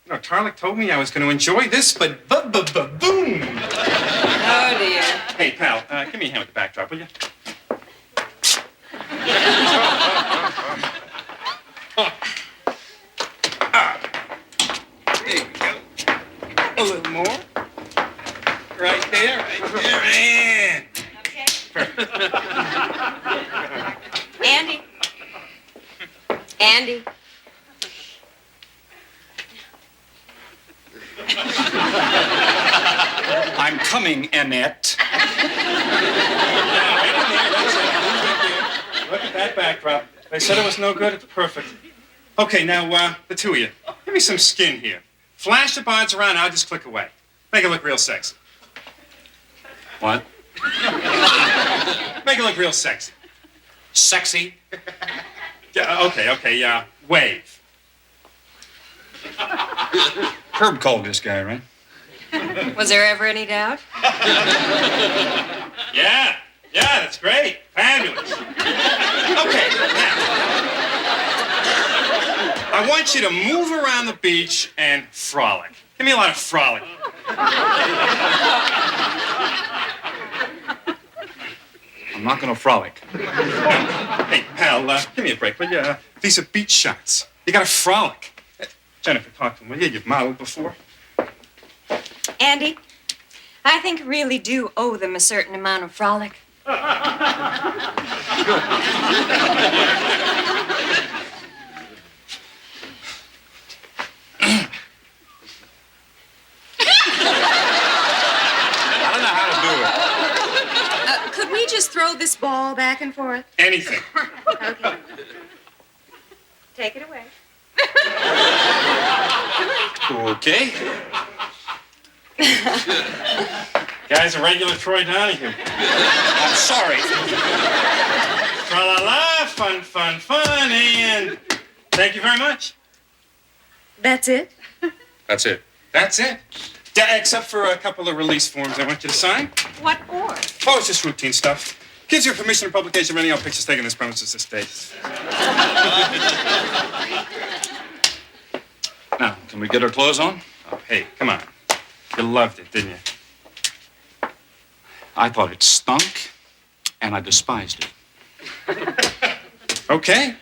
No, Tarlik told me I was going to enjoy this, but boom! Oh, dear. Hey, pal, give me a hand with the backdrop, will you? There you go. A little more. Right there, and... Andy. I'm coming, Annette. Look at that backdrop. They said it was no good. It's perfect. Okay, now, the two of you. Give me some skin here. Flash the bards around. I'll just click away. Make it look real sexy. What? Make it look real sexy. Sexy? Yeah, okay, wave. Herb called this guy, right? Was there ever any doubt? Yeah, that's great. Fabulous. Okay, now. I want you to move around the beach and frolic. Give me a lot of frolic. I'm not gonna frolic. Hey, pal, give me a break, will you? These are beach shots. You gotta frolic. Jennifer, talk to him, will you? You've modeled before. Andy, I think I really do owe them a certain amount of frolic. Could we just throw this ball back and forth? Anything. Okay. Take it away. Okay. Guy's a regular Troy Donahue. I'm sorry. Tra-la-la, fun, and thank you very much. That's it? That's it. That's it. Yeah, except for a couple of release forms I want you to sign. What for? Oh, it's just routine stuff. Gives you permission of publication of any old pictures taken in this premises this day. Now, can we get our clothes on? Oh, hey, come on. You loved it, didn't you? I thought it stunk, and I despised it. Okay.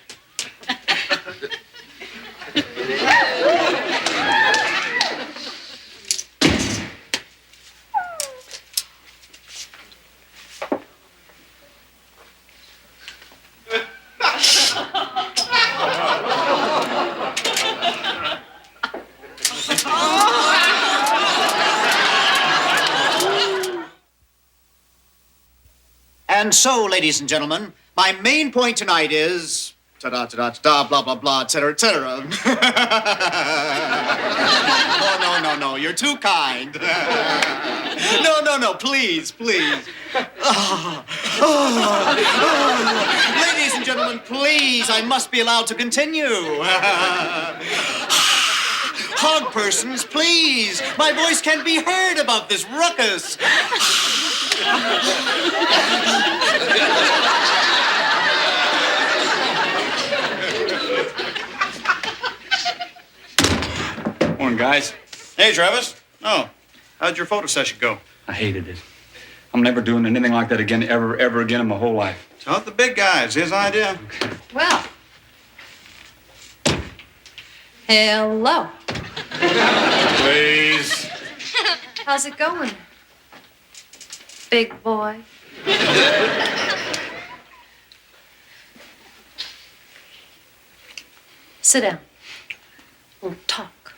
And so, ladies and gentlemen, my main point tonight is ta-da, blah, blah, blah, et cetera, et cetera. No, you're too kind. No, please. Ladies and gentlemen, please, I must be allowed to continue. Hog persons, please. My voice can be heard above this ruckus. Morning, guys. Hey, Travis. Oh, how'd your photo session go? I hated it. I'm never doing anything like that again, ever again in my whole life. Tell the big guys. His idea. Well. Hello. Please. How's it going, big boy? Sit down. We'll talk.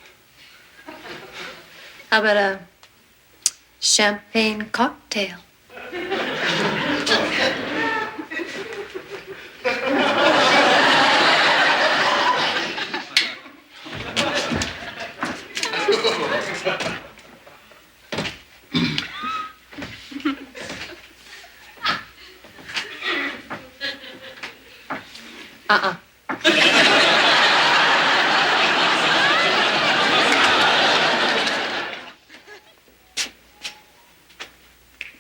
How about a champagne cocktail?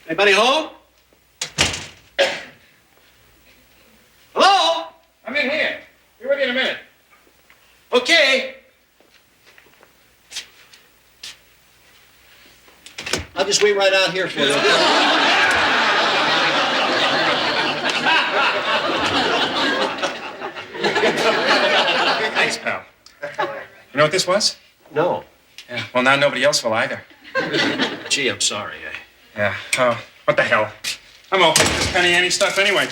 Anybody home? Hello? I'm in here. Be with you in a minute. Okay. I'll just wait right out here for you. Thanks, pal. You know what this was? No. Yeah. Well, now nobody else will either. Gee, I'm sorry. Yeah. Oh, what the hell? I'm all for this Penny Annie stuff anyway.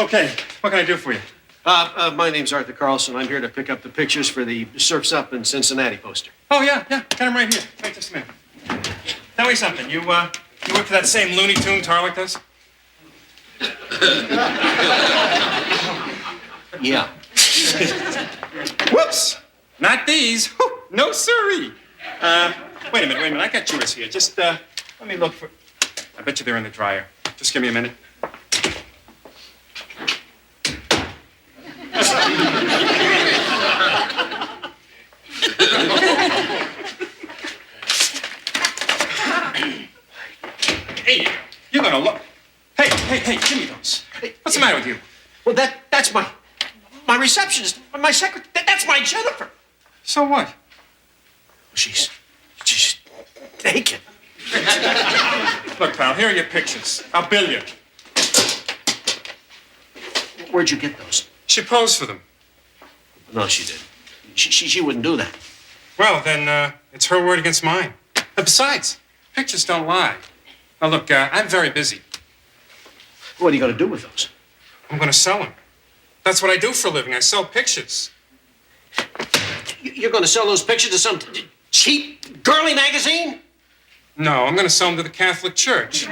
Okay, what can I do for you? My name's Arthur Carlson. I'm here to pick up the pictures for the Surf's Up in Cincinnati poster. Oh, yeah. Got him right here. Wait just a minute. Tell me something. You work for that same Looney Tune Tarlick does? Yeah. Whoops! Not these. Whew, no siree. Wait a minute. I got yours here. Just, let me look for... I bet you they're in the dryer. Just give me a minute. Hey, you're gonna look. Hey, give me those. What's the matter with you? Well, that's my receptionist, my secretary. That's my Jennifer. So what? She's naked. Look, pal, here are your pictures. I'll bill you. Where'd you get those? She posed for them. No, she didn't. She wouldn't do that. Well, then, it's her word against mine. Besides, pictures don't lie. Now, look, I'm very busy. What are you going to do with those? I'm going to sell them. That's what I do for a living. I sell pictures. You're going to sell those pictures to some cheap, girly magazine? No, I'm going to sell them to the Catholic Church.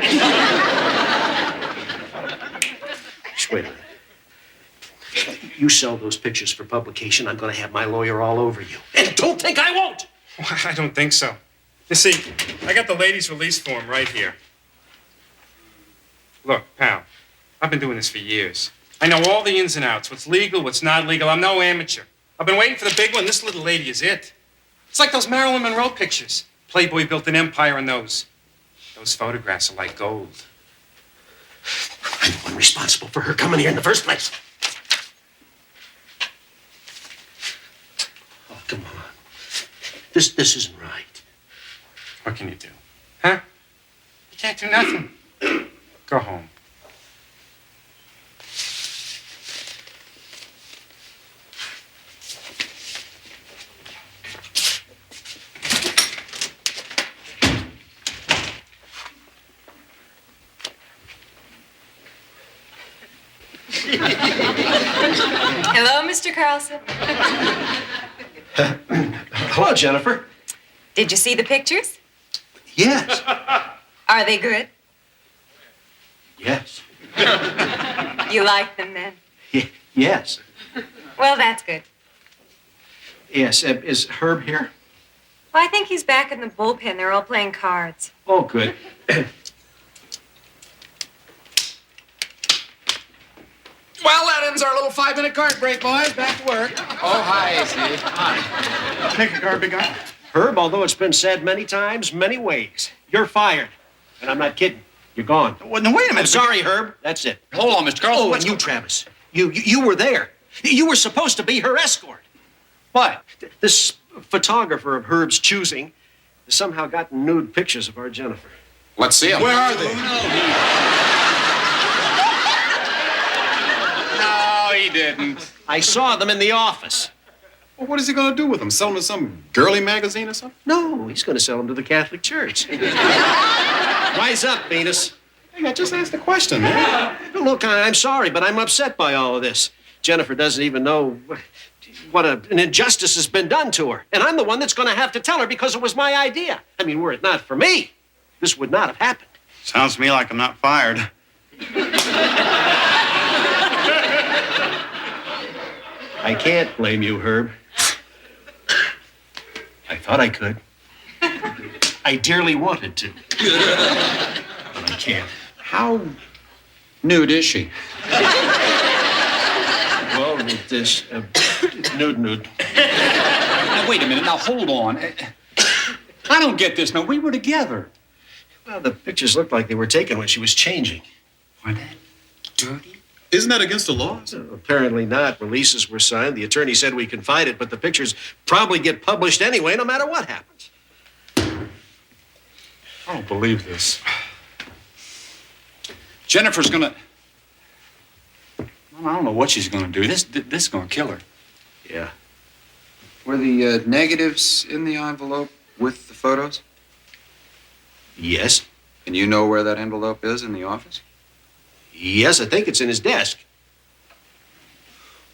Just wait a minute. You sell those pictures for publication, I'm going to have my lawyer all over you. And don't think I won't! Well, I don't think so. You see, I got the ladies' release form right here. Look, pal, I've been doing this for years. I know all the ins and outs, what's legal, what's not legal. I'm no amateur. I've been waiting for the big one. This little lady is it. It's like those Marilyn Monroe pictures. Playboy built an empire on those. Those photographs are like gold. I'm the one responsible for her coming here in the first place. Oh, come on. This isn't right. What can you do? Huh? You can't do nothing. Go home. Hello, Mr. Carlson. Hello, Jennifer. Did you see the pictures? Yes. Are they good? Yes. You like them then? Yes. Well, that's good. Yes. Is Herb here? Well, I think he's back in the bullpen. They're all playing cards. Oh, good. Well, that ends our little 5-minute card break, boys. Back to work. Oh, hi, Steve. Hi. Take a card, big guy. Herb, although it's been said many times, many ways, you're fired. And I'm not kidding. You're gone. Well, no, wait a minute. I'm sorry, Herb. That's it. Hold on, Mr. Carlson. Oh, and you, Travis. You were there. You were supposed to be her escort. What? This photographer of Herb's choosing has somehow gotten nude pictures of our Jennifer. Let's see them. Where are they? No, he didn't. I saw them in the office. Well, what is he going to do with them? Sell them to some girly magazine or something? No, he's going to sell them to the Catholic Church. Rise up, Venus. Hey, I just asked a question, man. Look, I'm sorry, but I'm upset by all of this. Jennifer doesn't even know what an injustice has been done to her. And I'm the one that's going to have to tell her because it was my idea. I mean, were it not for me, this would not have happened. Sounds to me like I'm not fired. I can't blame you, Herb. I thought I could. I dearly wanted to. But I can't. How nude is she? Well, with this nude. Now, wait a minute. Now, hold on. I don't get this. Now, we were together. Well, the pictures looked like they were taken when she was changing. Why, that dirty? Isn't that against the law? Apparently not. Releases were signed. The attorney said we confided, but the pictures probably get published anyway, no matter what happens. I don't believe this. Jennifer's gonna... Well, I don't know what she's gonna do. This is gonna kill her. Yeah. Were the negatives in the envelope with the photos? Yes. And you know where that envelope is in the office? Yes, I think it's in his desk.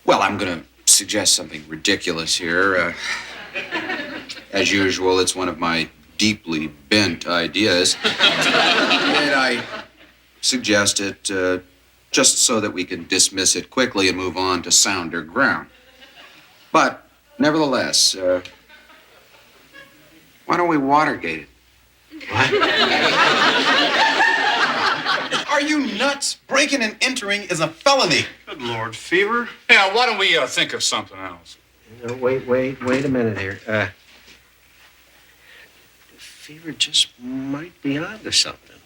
Well, I'm going to suggest something ridiculous here. As usual, it's one of my deeply bent ideas. And I suggest it just so that we can dismiss it quickly and move on to sounder ground. But, nevertheless, why don't we Watergate it? Are you nuts? Breaking and entering is a felony. Good Lord, Fever. Yeah, why don't we think of something else? Wait a minute here. Fever just might be onto something.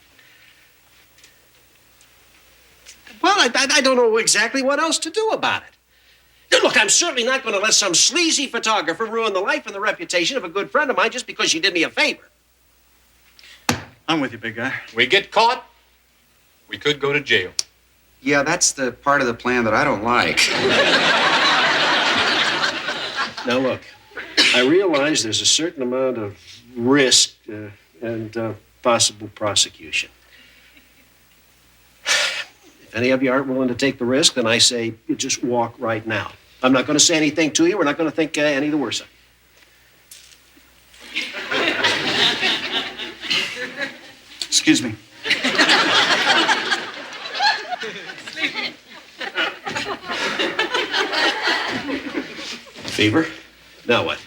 Well, I don't know exactly what else to do about it. Look, I'm certainly not going to let some sleazy photographer ruin the life and the reputation of a good friend of mine just because she did me a favor. I'm with you, big guy. We get caught, we could go to jail. Yeah, that's the part of the plan that I don't like. Now, look, I realize there's a certain amount of risk and possible prosecution. If any of you aren't willing to take the risk, then I say you just walk right now. I'm not going to say anything to you. We're not going to think any the worse of you. Excuse me. Fever? Now what?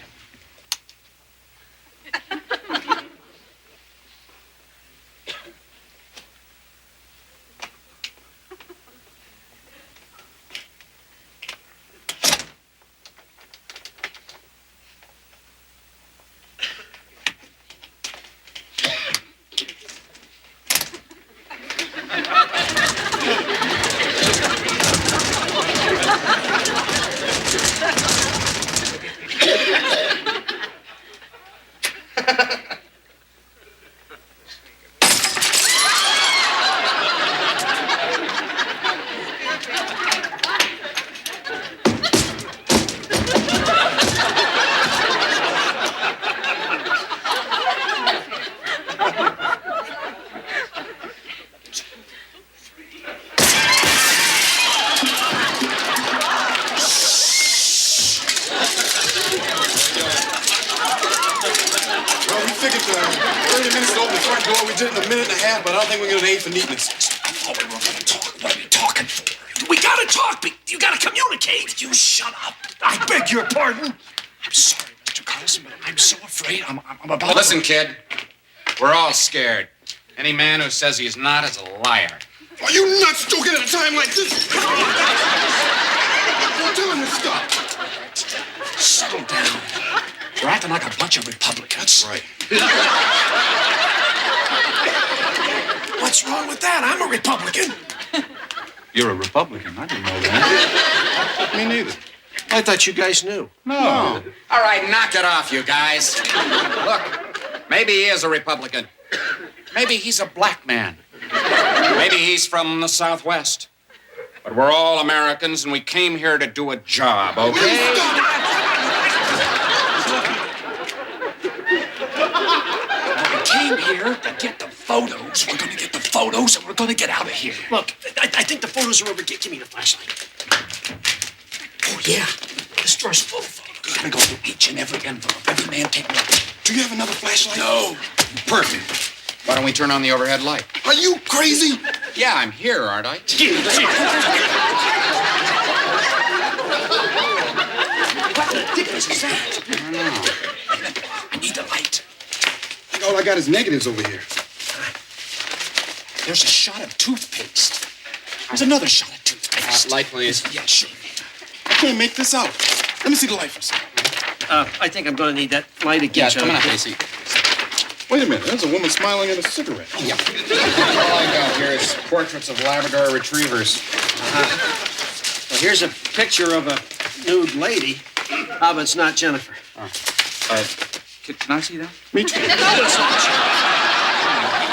Well, we figured 30 minutes to open the front door. We did it in a minute and a half, but I don't think we're going to get an A for neatness. I thought we were going to talk. What are you talking for? We got to talk. You got to communicate. You shut up. I beg your pardon. I'm sorry, Mr. Carlson, but I'm so afraid I'm about Well, listen, kid. We're all scared. Any man who says he's not is a liar. Are you nuts joking at a time like this? Don't tell him to stop. Settle down. You're acting like a bunch of Republicans. Right. What's wrong with that? I'm a Republican. You're a Republican. I didn't know that. Me neither. I thought you guys knew. No. All right, knock it off, you guys. Look, maybe he is a Republican. Maybe he's a black man. Maybe he's from the Southwest. But we're all Americans, and we came here to do a job, okay? We came here to get the photos. We're going to get the photos, and we're going to get out of here. Look, I think the photos are over. Give me the flashlight. Oh, yeah. This drawer's full of photos. We're going to go through each and every envelope. Every man take one. Do you have another flashlight? No. Perfect. Why don't we turn on the overhead light? Are you crazy? Yeah, I'm here, aren't I? What the dickens is that? I don't know. I need the light. I think all I got is negatives over here. There's a shot of toothpaste. There's another shot of toothpaste. Light, please. Yeah, sure. I can't make this out. Let me see the light for a second. I think I'm going to need that light again. Yeah, come on up, AC. Wait a minute. There's a woman smiling at a cigarette. Yeah. All I got here is portraits of Labrador retrievers. Well, here's a picture of a nude lady. How about it's not Jennifer? Can I see that? Me too.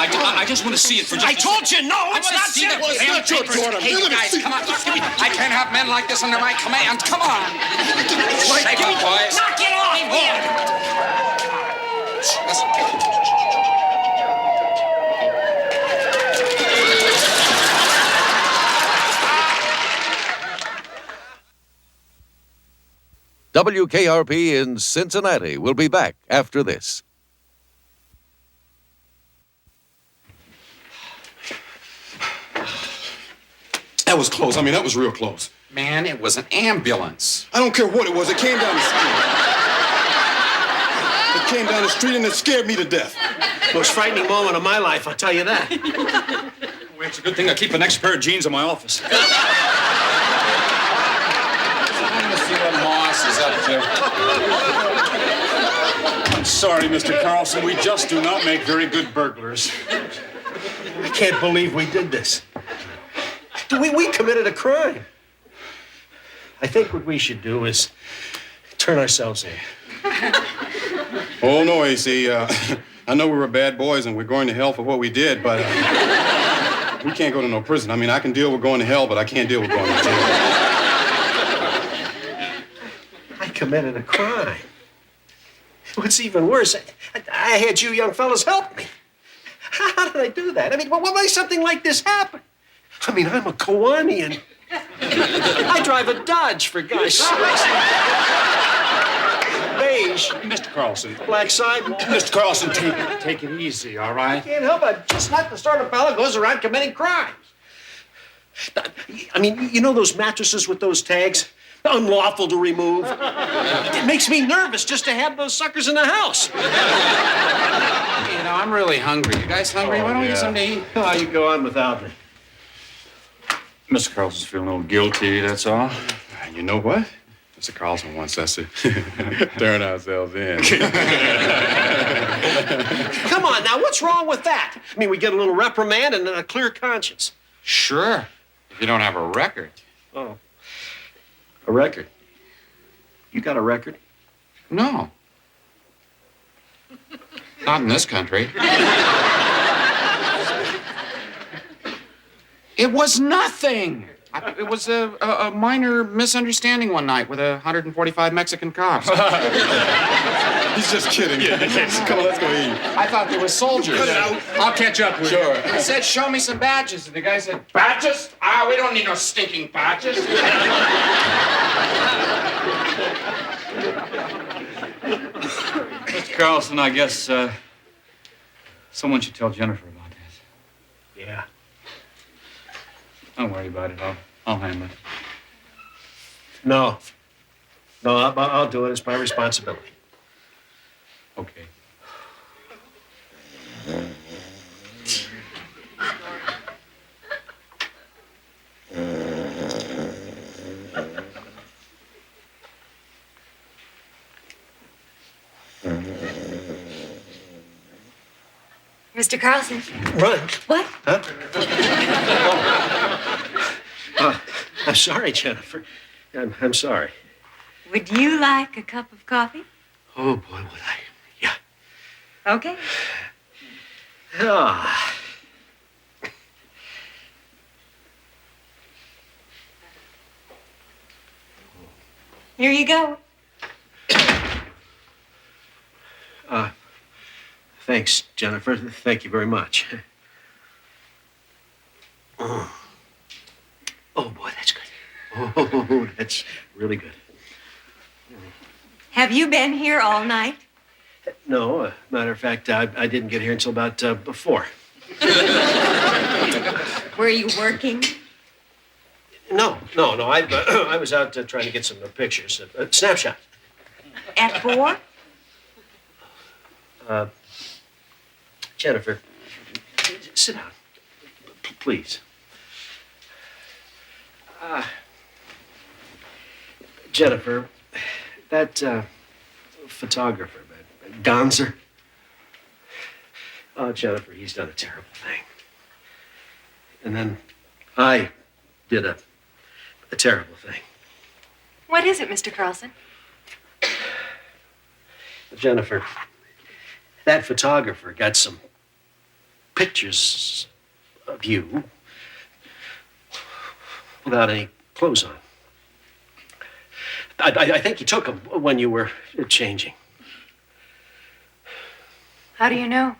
I just want to see it for just I told you, no, it's not Jennifer. Jennifer. It's not your daughter. Hey, you guys, come on. I can't have men like this under my command. Come on. Shake up, boys. Knock it off, man. Listen. WKRP in Cincinnati will be back after this. That was close. I mean, that was real close. Man, it was an ambulance. I don't care what it was. It came down the street. It came down the street and it scared me to death. Most frightening moment of my life, I'll tell you that. Well, it's a good thing I keep an extra pair of jeans in my office. I want to see what Moss is up to. I'm sorry, Mr. Carlson. We just do not make very good burglars. I can't believe we did this. We committed a crime. I think what we should do is turn ourselves in. Oh, no, AC. I know we were bad boys and we're going to hell for what we did, but we can't go to no prison. I mean, I can deal with going to hell, but I can't deal with going to jail. I committed a crime. What's even worse, I had you young fellas help me. How did I do that? I mean, why does something like this happen? I mean, I'm a Kawanian. I drive a Dodge, for gosh sakes. Beige. Mr. Carlson. Black side. Mr. Carlson, take it easy, all right? I can't help it. Just not the sort of fella goes around committing crimes. I mean, you know those mattresses with those tags? Unlawful to remove. It makes me nervous just to have those suckers in the house. You know, I'm really hungry. You guys hungry? Why don't we get something to eat? Oh, you go on without me. Mr. Carlson's feeling a little guilty, that's all. You know what? Mr. Carlson wants us to turn ourselves in. Come on now, what's wrong with that? I mean, we get a little reprimand and a clear conscience. Sure. If you don't have a record. Oh. A record? You got a record? No. Not in this country. It was nothing. It was a minor misunderstanding one night with 145 Mexican cops. He's just kidding. Come on, let's go eat. I thought they were soldiers. Cut it out. I'll catch up with you. I said, show me some badges. And the guy said, badges? Ah, we don't need no stinking badges. Mr. Carlson, I guess someone should tell Jennifer about this. Yeah. Don't worry about it. I'll handle it. No. No, I'll do it. It's my responsibility. Okay. Mr. Carlson. Run. What? Huh? I'm sorry, Jennifer. I'm sorry. Would you like a cup of coffee? Oh, boy, would I. Okay. Ah. Here you go. Thanks, Jennifer. Thank you very much. Oh, boy, that's good. Oh, that's really good. Have you been here all night? No, matter of fact, I didn't get here until about 4. Were you working? No. I was out trying to get some pictures. Snapshot. At 4? Jennifer, sit down, please. Jennifer, that photographer, that Gonzer. Oh, Jennifer, he's done a terrible thing. And then I did a terrible thing. What is it, Mr. Carlson? Jennifer, that photographer got some pictures of you without any clothes on. I think he took them when you were changing. How do you know?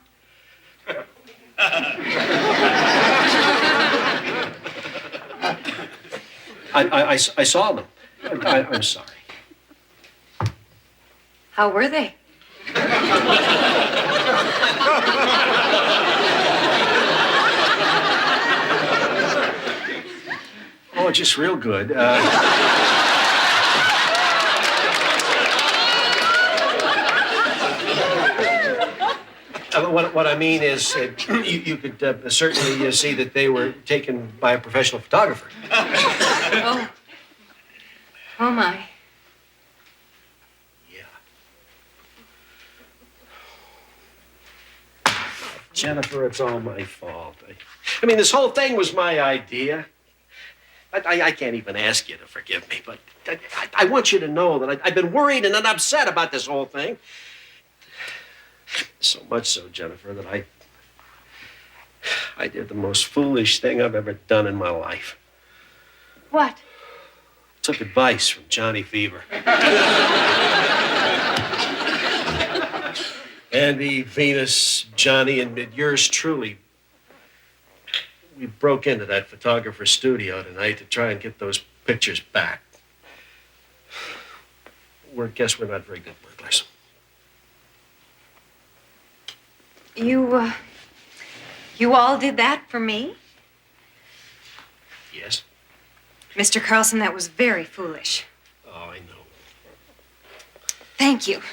I saw them. I'm sorry. How were they? Oh, just real good. What I mean is, you could certainly see that they were taken by a professional photographer. Oh. Oh, my. Jennifer, it's all my fault. I mean, this whole thing was my idea. I can't even ask you to forgive me, but I want you to know that I've been worried and upset about this whole thing. So much so, Jennifer, that I did the most foolish thing I've ever done in my life. What? Took advice from Johnny Fever. Andy, Venus, Johnny, and yours truly. We broke into that photographer's studio tonight to try and get those pictures back. Guess we're not very good burglars. You all did that for me? Yes. Mr. Carlson, that was very foolish. Oh, I know. Thank you.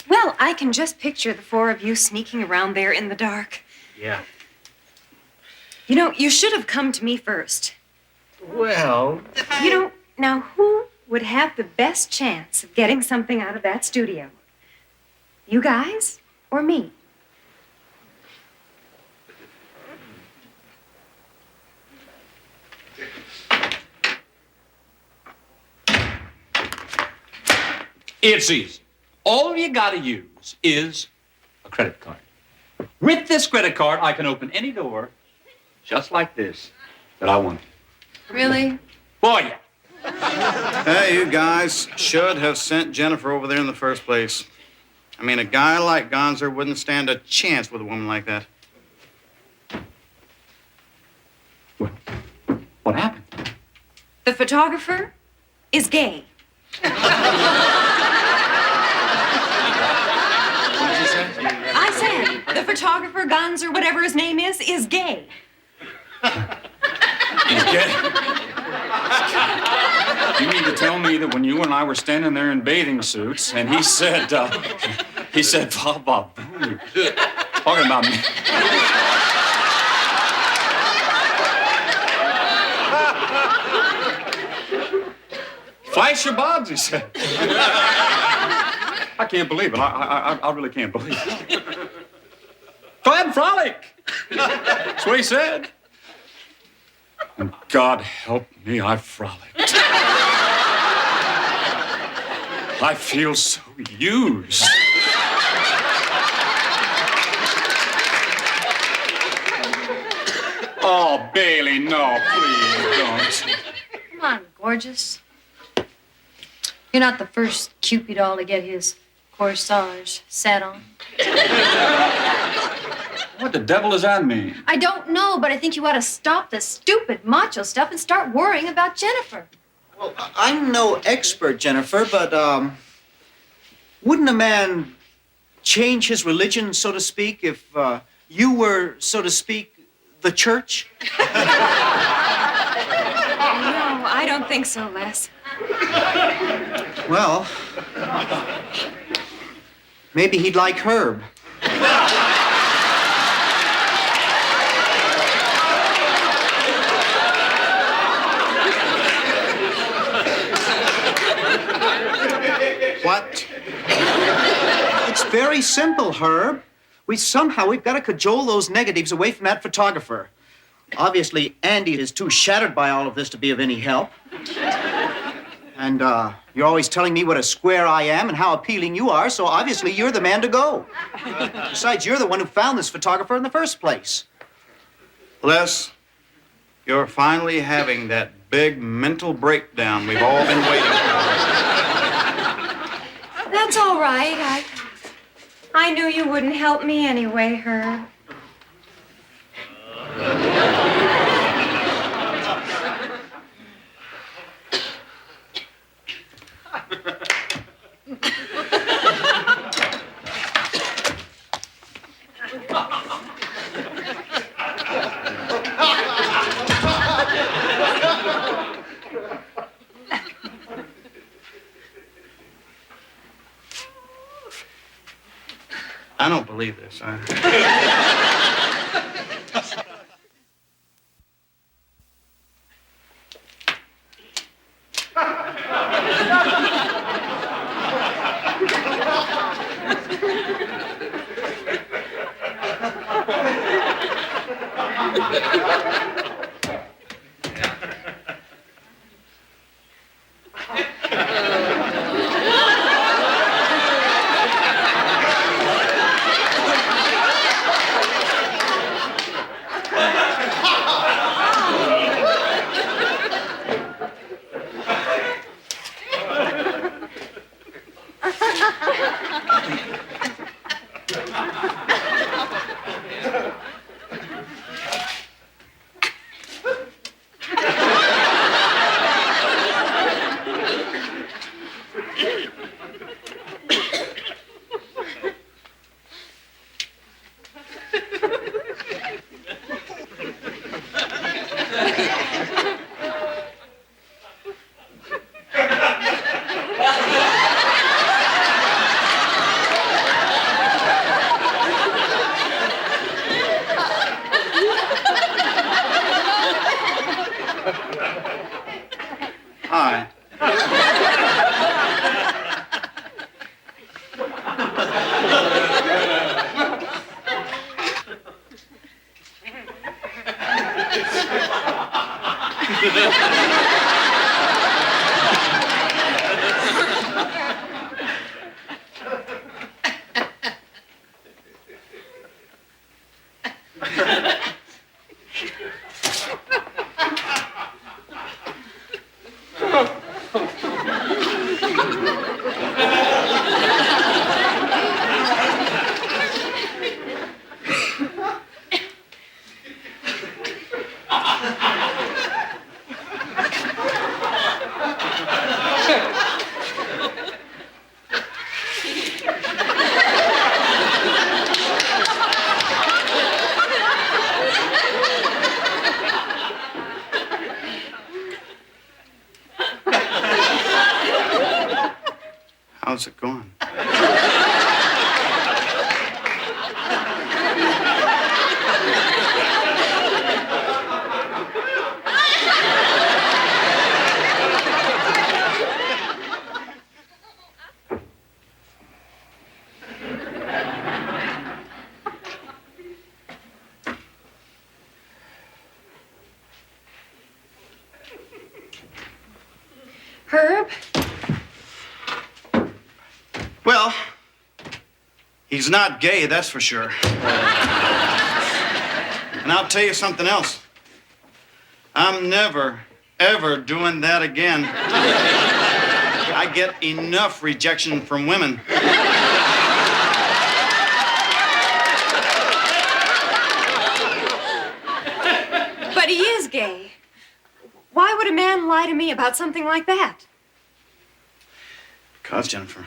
Well, I can just picture the 4 of you sneaking around there in the dark. Yeah. You know, you should have come to me first. Well... You know, now who would have the best chance of getting something out of that studio? You guys or me? It's easy. All you gotta use is a credit card. With this credit card, I can open any door, just like this, that I want. Really? Boy, Hey, you guys should have sent Jennifer over there in the first place. I mean, a guy like Gonzer wouldn't stand a chance with a woman like that. What happened? The photographer is gay. photographer, Guns, or whatever his name is gay. He's gay. You mean to tell me that when you and I were standing there in bathing suits, and he said, "Baba boo," talking about me. Flash your bobs, he said. I can't believe it. I really can't believe it. Go ahead and frolic. That's what he said. And God help me, I frolicked. I feel so used. Oh, Bailey, no, please don't. Come on, gorgeous. You're not the first Cupid doll to get his corsage set on. What the devil does that mean? I don't know, but I think you ought to stop the stupid macho stuff and start worrying about Jennifer. Well, I'm no expert, Jennifer, but wouldn't a man change his religion, so to speak, if you were, so to speak, the church? No, I don't think so, Les. Well, maybe he'd like Herb. What? It's very simple, Herb. We've got to cajole those negatives away from that photographer. Obviously, Andy is too shattered by all of this to be of any help. And you're always telling me what a square I am and how appealing you are, so obviously you're the man to go. Besides, you're the one who found this photographer in the first place. Les, you're finally having that big mental breakdown we've all been waiting for. That's all right. I knew you wouldn't help me anyway, Herb. I don't believe this. How's it going? Herb? Well, he's not gay, that's for sure. And I'll tell you something else. I'm never, ever doing that again. I get enough rejection from women. But he is gay. Why would a man lie to me about something like that? Because, Jennifer,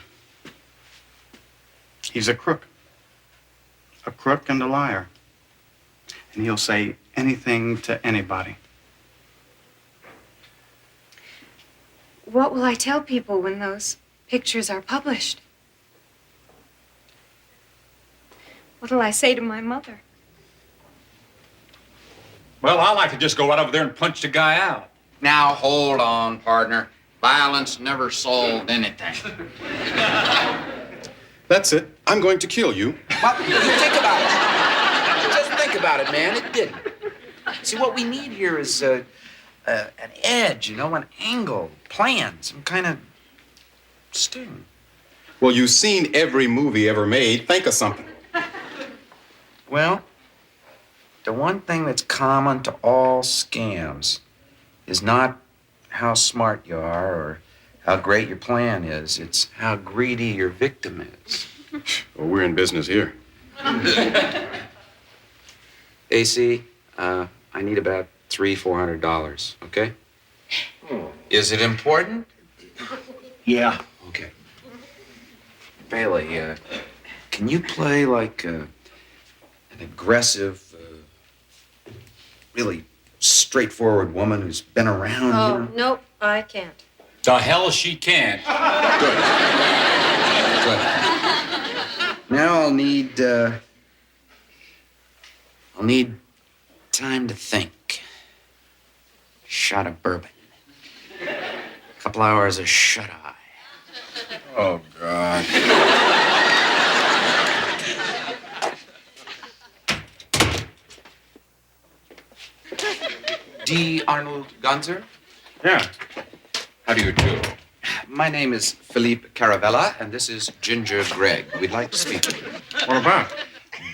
he's a crook. A crook and a liar. And he'll say anything to anybody. What will I tell people when those pictures are published? What'll I say to my mother? Well, I like to just go right over there and punch the guy out. Now, hold on, partner. Violence never solved anything. That's it. I'm going to kill you. Well, you think about it. Just think about it, man. It didn't. See, what we need here is an edge, an angle, plan, some kind of sting. Well, you've seen every movie ever made. Think of something. Well, the one thing that's common to all scams is not how smart you are or how great your plan is. It's how greedy your victim is. Well, we're in business here. AC, I need about $300-400, okay? Is it important? Yeah. Okay. Bailey, can you play like an aggressive, really straightforward woman who's been around? Oh, nope, I can't. The hell she can't. Good. Now I'll need time to think. Shot of bourbon. A couple hours of shut-eye. Oh, God. D. Arnold Gunzer? Yeah. How do you do? My name is Philippe Caravella, and this is Ginger Gregg. We'd like to speak to you. What about?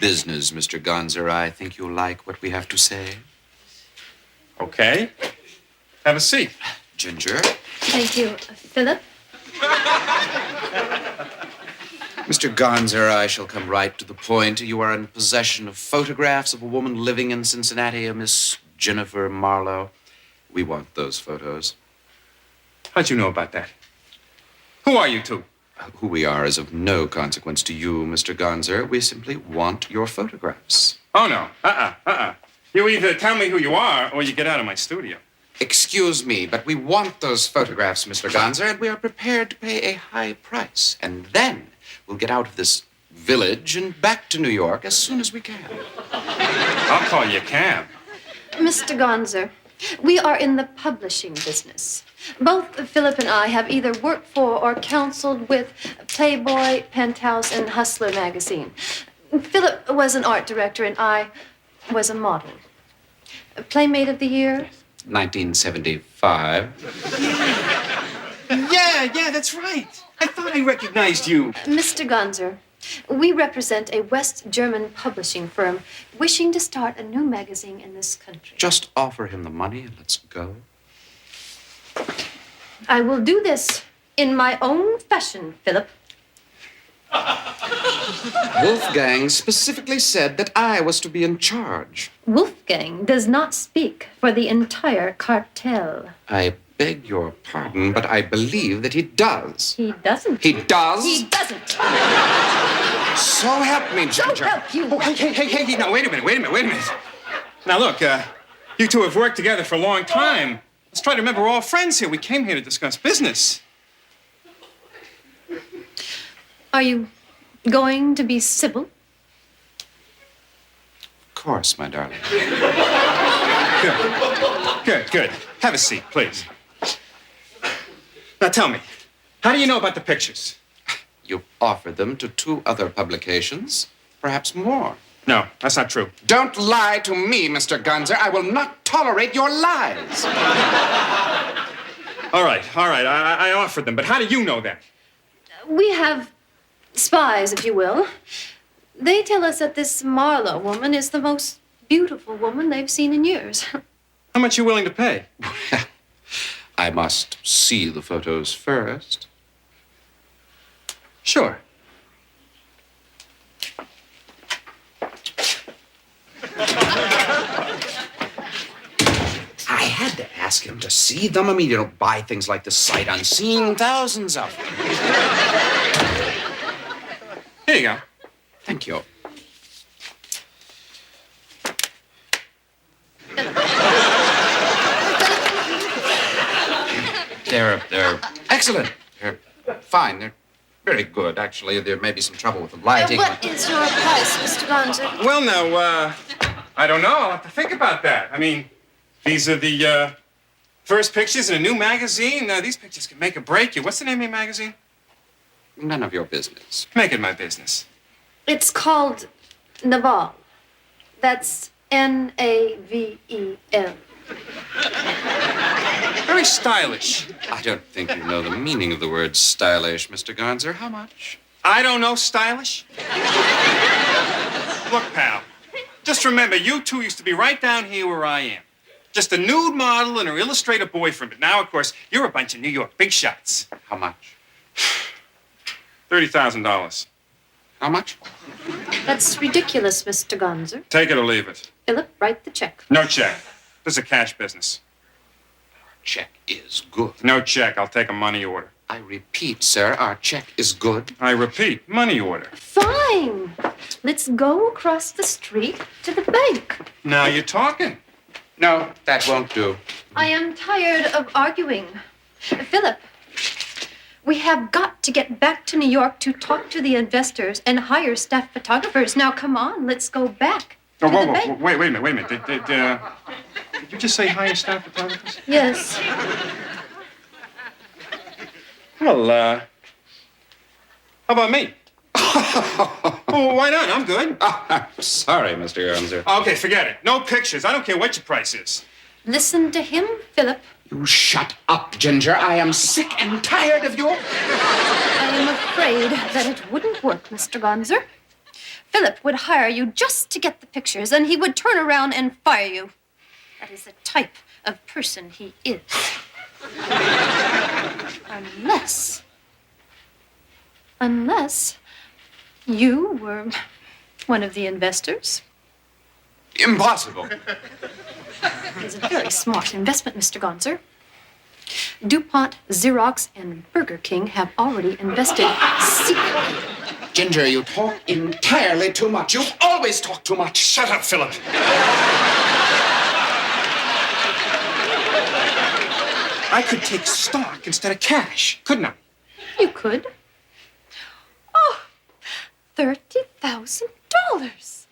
Business, Mr. Gunzer. I think you'll like what we have to say. Okay. Have a seat. Ginger. Thank you. Philip? Mr. Gonzer, I shall come right to the point. You are in possession of photographs of a woman living in Cincinnati, a Miss Jennifer Marlowe. We want those photos. How'd you know about that? Who are you two? Who we are is of no consequence to you, Mr. Gonzer. We simply want your photographs. Oh, no. You either tell me who you are or you get out of my studio. Excuse me, but we want those photographs, Mr. Gonzer, and we are prepared to pay a high price. And then we'll get out of this village and back to New York as soon as we can. I'll call you a cab. Mr. Gonzer, we are in the publishing business. Both Philip and I have either worked for or counseled with Playboy, Penthouse, and Hustler magazine. Philip was an art director and I was a model. Playmate of the Year? 1975. Yeah, that's right. I thought I recognized you. Mr. Gonzer, we represent a West German publishing firm wishing to start a new magazine in this country. Just offer him the money and let's go. I will do this in my own fashion, Philip. Wolfgang specifically said that I was to be in charge. Wolfgang does not speak for the entire cartel. I beg your pardon, but I believe that he does. He doesn't. He does? He doesn't. So help me, So Ginger. help you. Oh, hey, now, wait a minute. Now, look, you two have worked together for a long time. Let's try to remember we're all friends here. We came here to discuss business. Are you going to be civil? Of course, my darling. Good. Have a seat, please. Now tell me, how do you know about the pictures? You offered them to 2 other publications, perhaps more. No, that's not true. Don't lie to me, Mr. Gunzer. I will not tolerate your lies. All right. I offered them, but how do you know that? We have spies, if you will. They tell us that this Marlowe woman is the most beautiful woman they've seen in years. How much are you willing to pay? I must see the photos first. Sure. I had to ask him to see them. I mean, you don't buy things like this sight unseen. Thousands of them. Here you go. Thank you. They're excellent. They're fine. They're very good, actually. There may be some trouble with the lighting. What is your price, Mr. Gonzer? Well, now, I don't know. I'll have to think about that. I mean, these are the first pictures in a new magazine. These pictures can make or break you. What's the name of your magazine? None of your business. Make it my business. It's called Naval. That's Navel. Very stylish. I don't think you know the meaning of the word stylish, Mr. Gonzer. How much? I don't know stylish. Look, pal, just remember, you two used to be right down here where I am. Just a nude model and her illustrator boyfriend. But now, of course, you're a bunch of New York big shots. How much? $30,000. How much? That's ridiculous, Mr. Gonzer. Take it or leave it. Philip, write the check. No check. This is a cash business. Check is good. No check. I'll take a money order. I repeat, sir, our check is good. I repeat, money order. Fine. Let's go across the street to the bank. Now you're talking. No, that won't do. I am tired of arguing. Philip, we have got to get back to New York to talk to the investors and hire staff photographers. Now, come on, let's go back to the bank. Wait a minute. Did you just say hire staff photographers? Yes. Well, how about me? Oh, why not? I'm good. I'm sorry, Mr. Gonzer. Okay, forget it. No pictures. I don't care what your price is. Listen to him, Philip. You shut up, Ginger. I am sick and tired of you. I am afraid that it wouldn't work, Mr. Gonzer. Philip would hire you just to get the pictures, and he would turn around and fire you. That is the type of person he is. Unless you were one of the investors. Impossible. It's a very smart investment, Mr. Gonzer. DuPont, Xerox, and Burger King have already invested secretly. Ginger, you talk entirely too much. You always talk too much. Shut up, Philip. I could take stock instead of cash, couldn't I? You could. Oh, $30,000.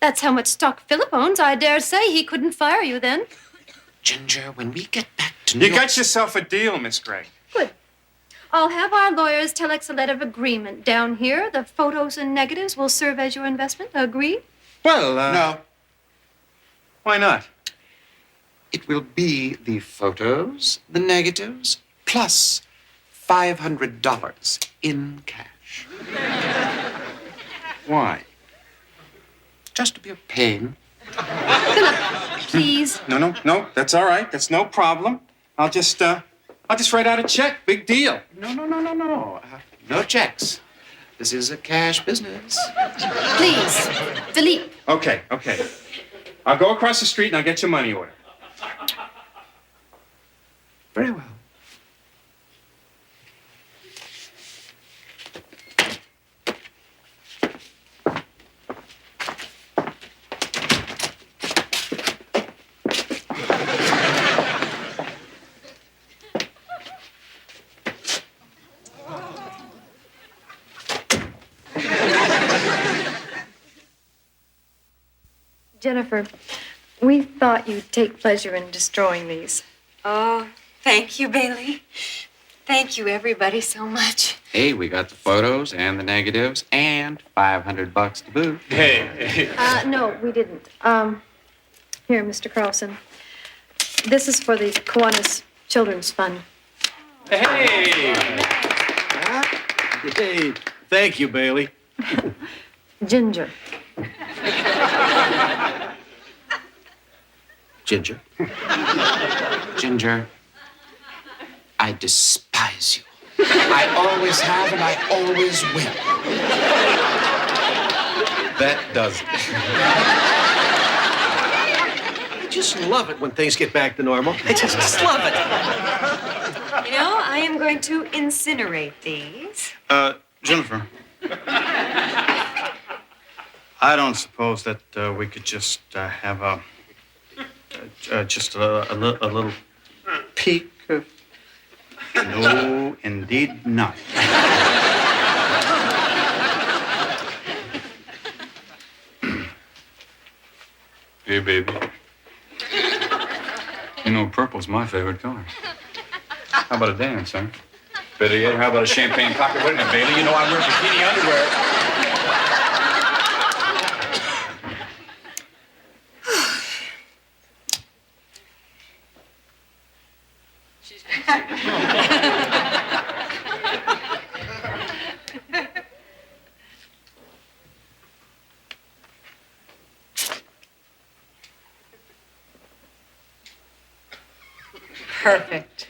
That's how much stock Philip owns. I dare say he couldn't fire you then. Ginger, when we get back to New You York... got yourself a deal, Miss Gray. Good. I'll have our lawyers telex a letter of agreement down here. The photos and negatives will serve as your investment. Agree? Well, No. Why not? It will be the photos, the negatives, plus $500 in cash. Why? Just to be a pain. Philip, please. No. That's all right. That's no problem. I'll just write out a check. Big deal. No. No checks. This is a cash business. Please, Philippe. Okay. I'll go across the street and I'll get your money order. Very well. Jennifer, we thought you'd take pleasure in destroying these. Oh, thank you, Bailey. Thank you, everybody, so much. Hey, we got the photos and the negatives and $500 to boot. Hey. No, we didn't. Here, Mr. Carlson. This is for the Kiwanis Children's Fund. Hey. Hey, thank you, Bailey. Ginger. Ginger. Ginger, I despise you. I always have and I always will. That does it. I just love it when things get back to normal. I just love it. You know, I am going to incinerate these. Jennifer. I don't suppose that we could just have just a little peek of... No, indeed not. Hey, baby. You know, purple's my favorite color. How about a dance, huh? Better yet, how about a champagne cocktail? Wait a minute, Bailey. You know I'm wearing bikini underwear. Perfect.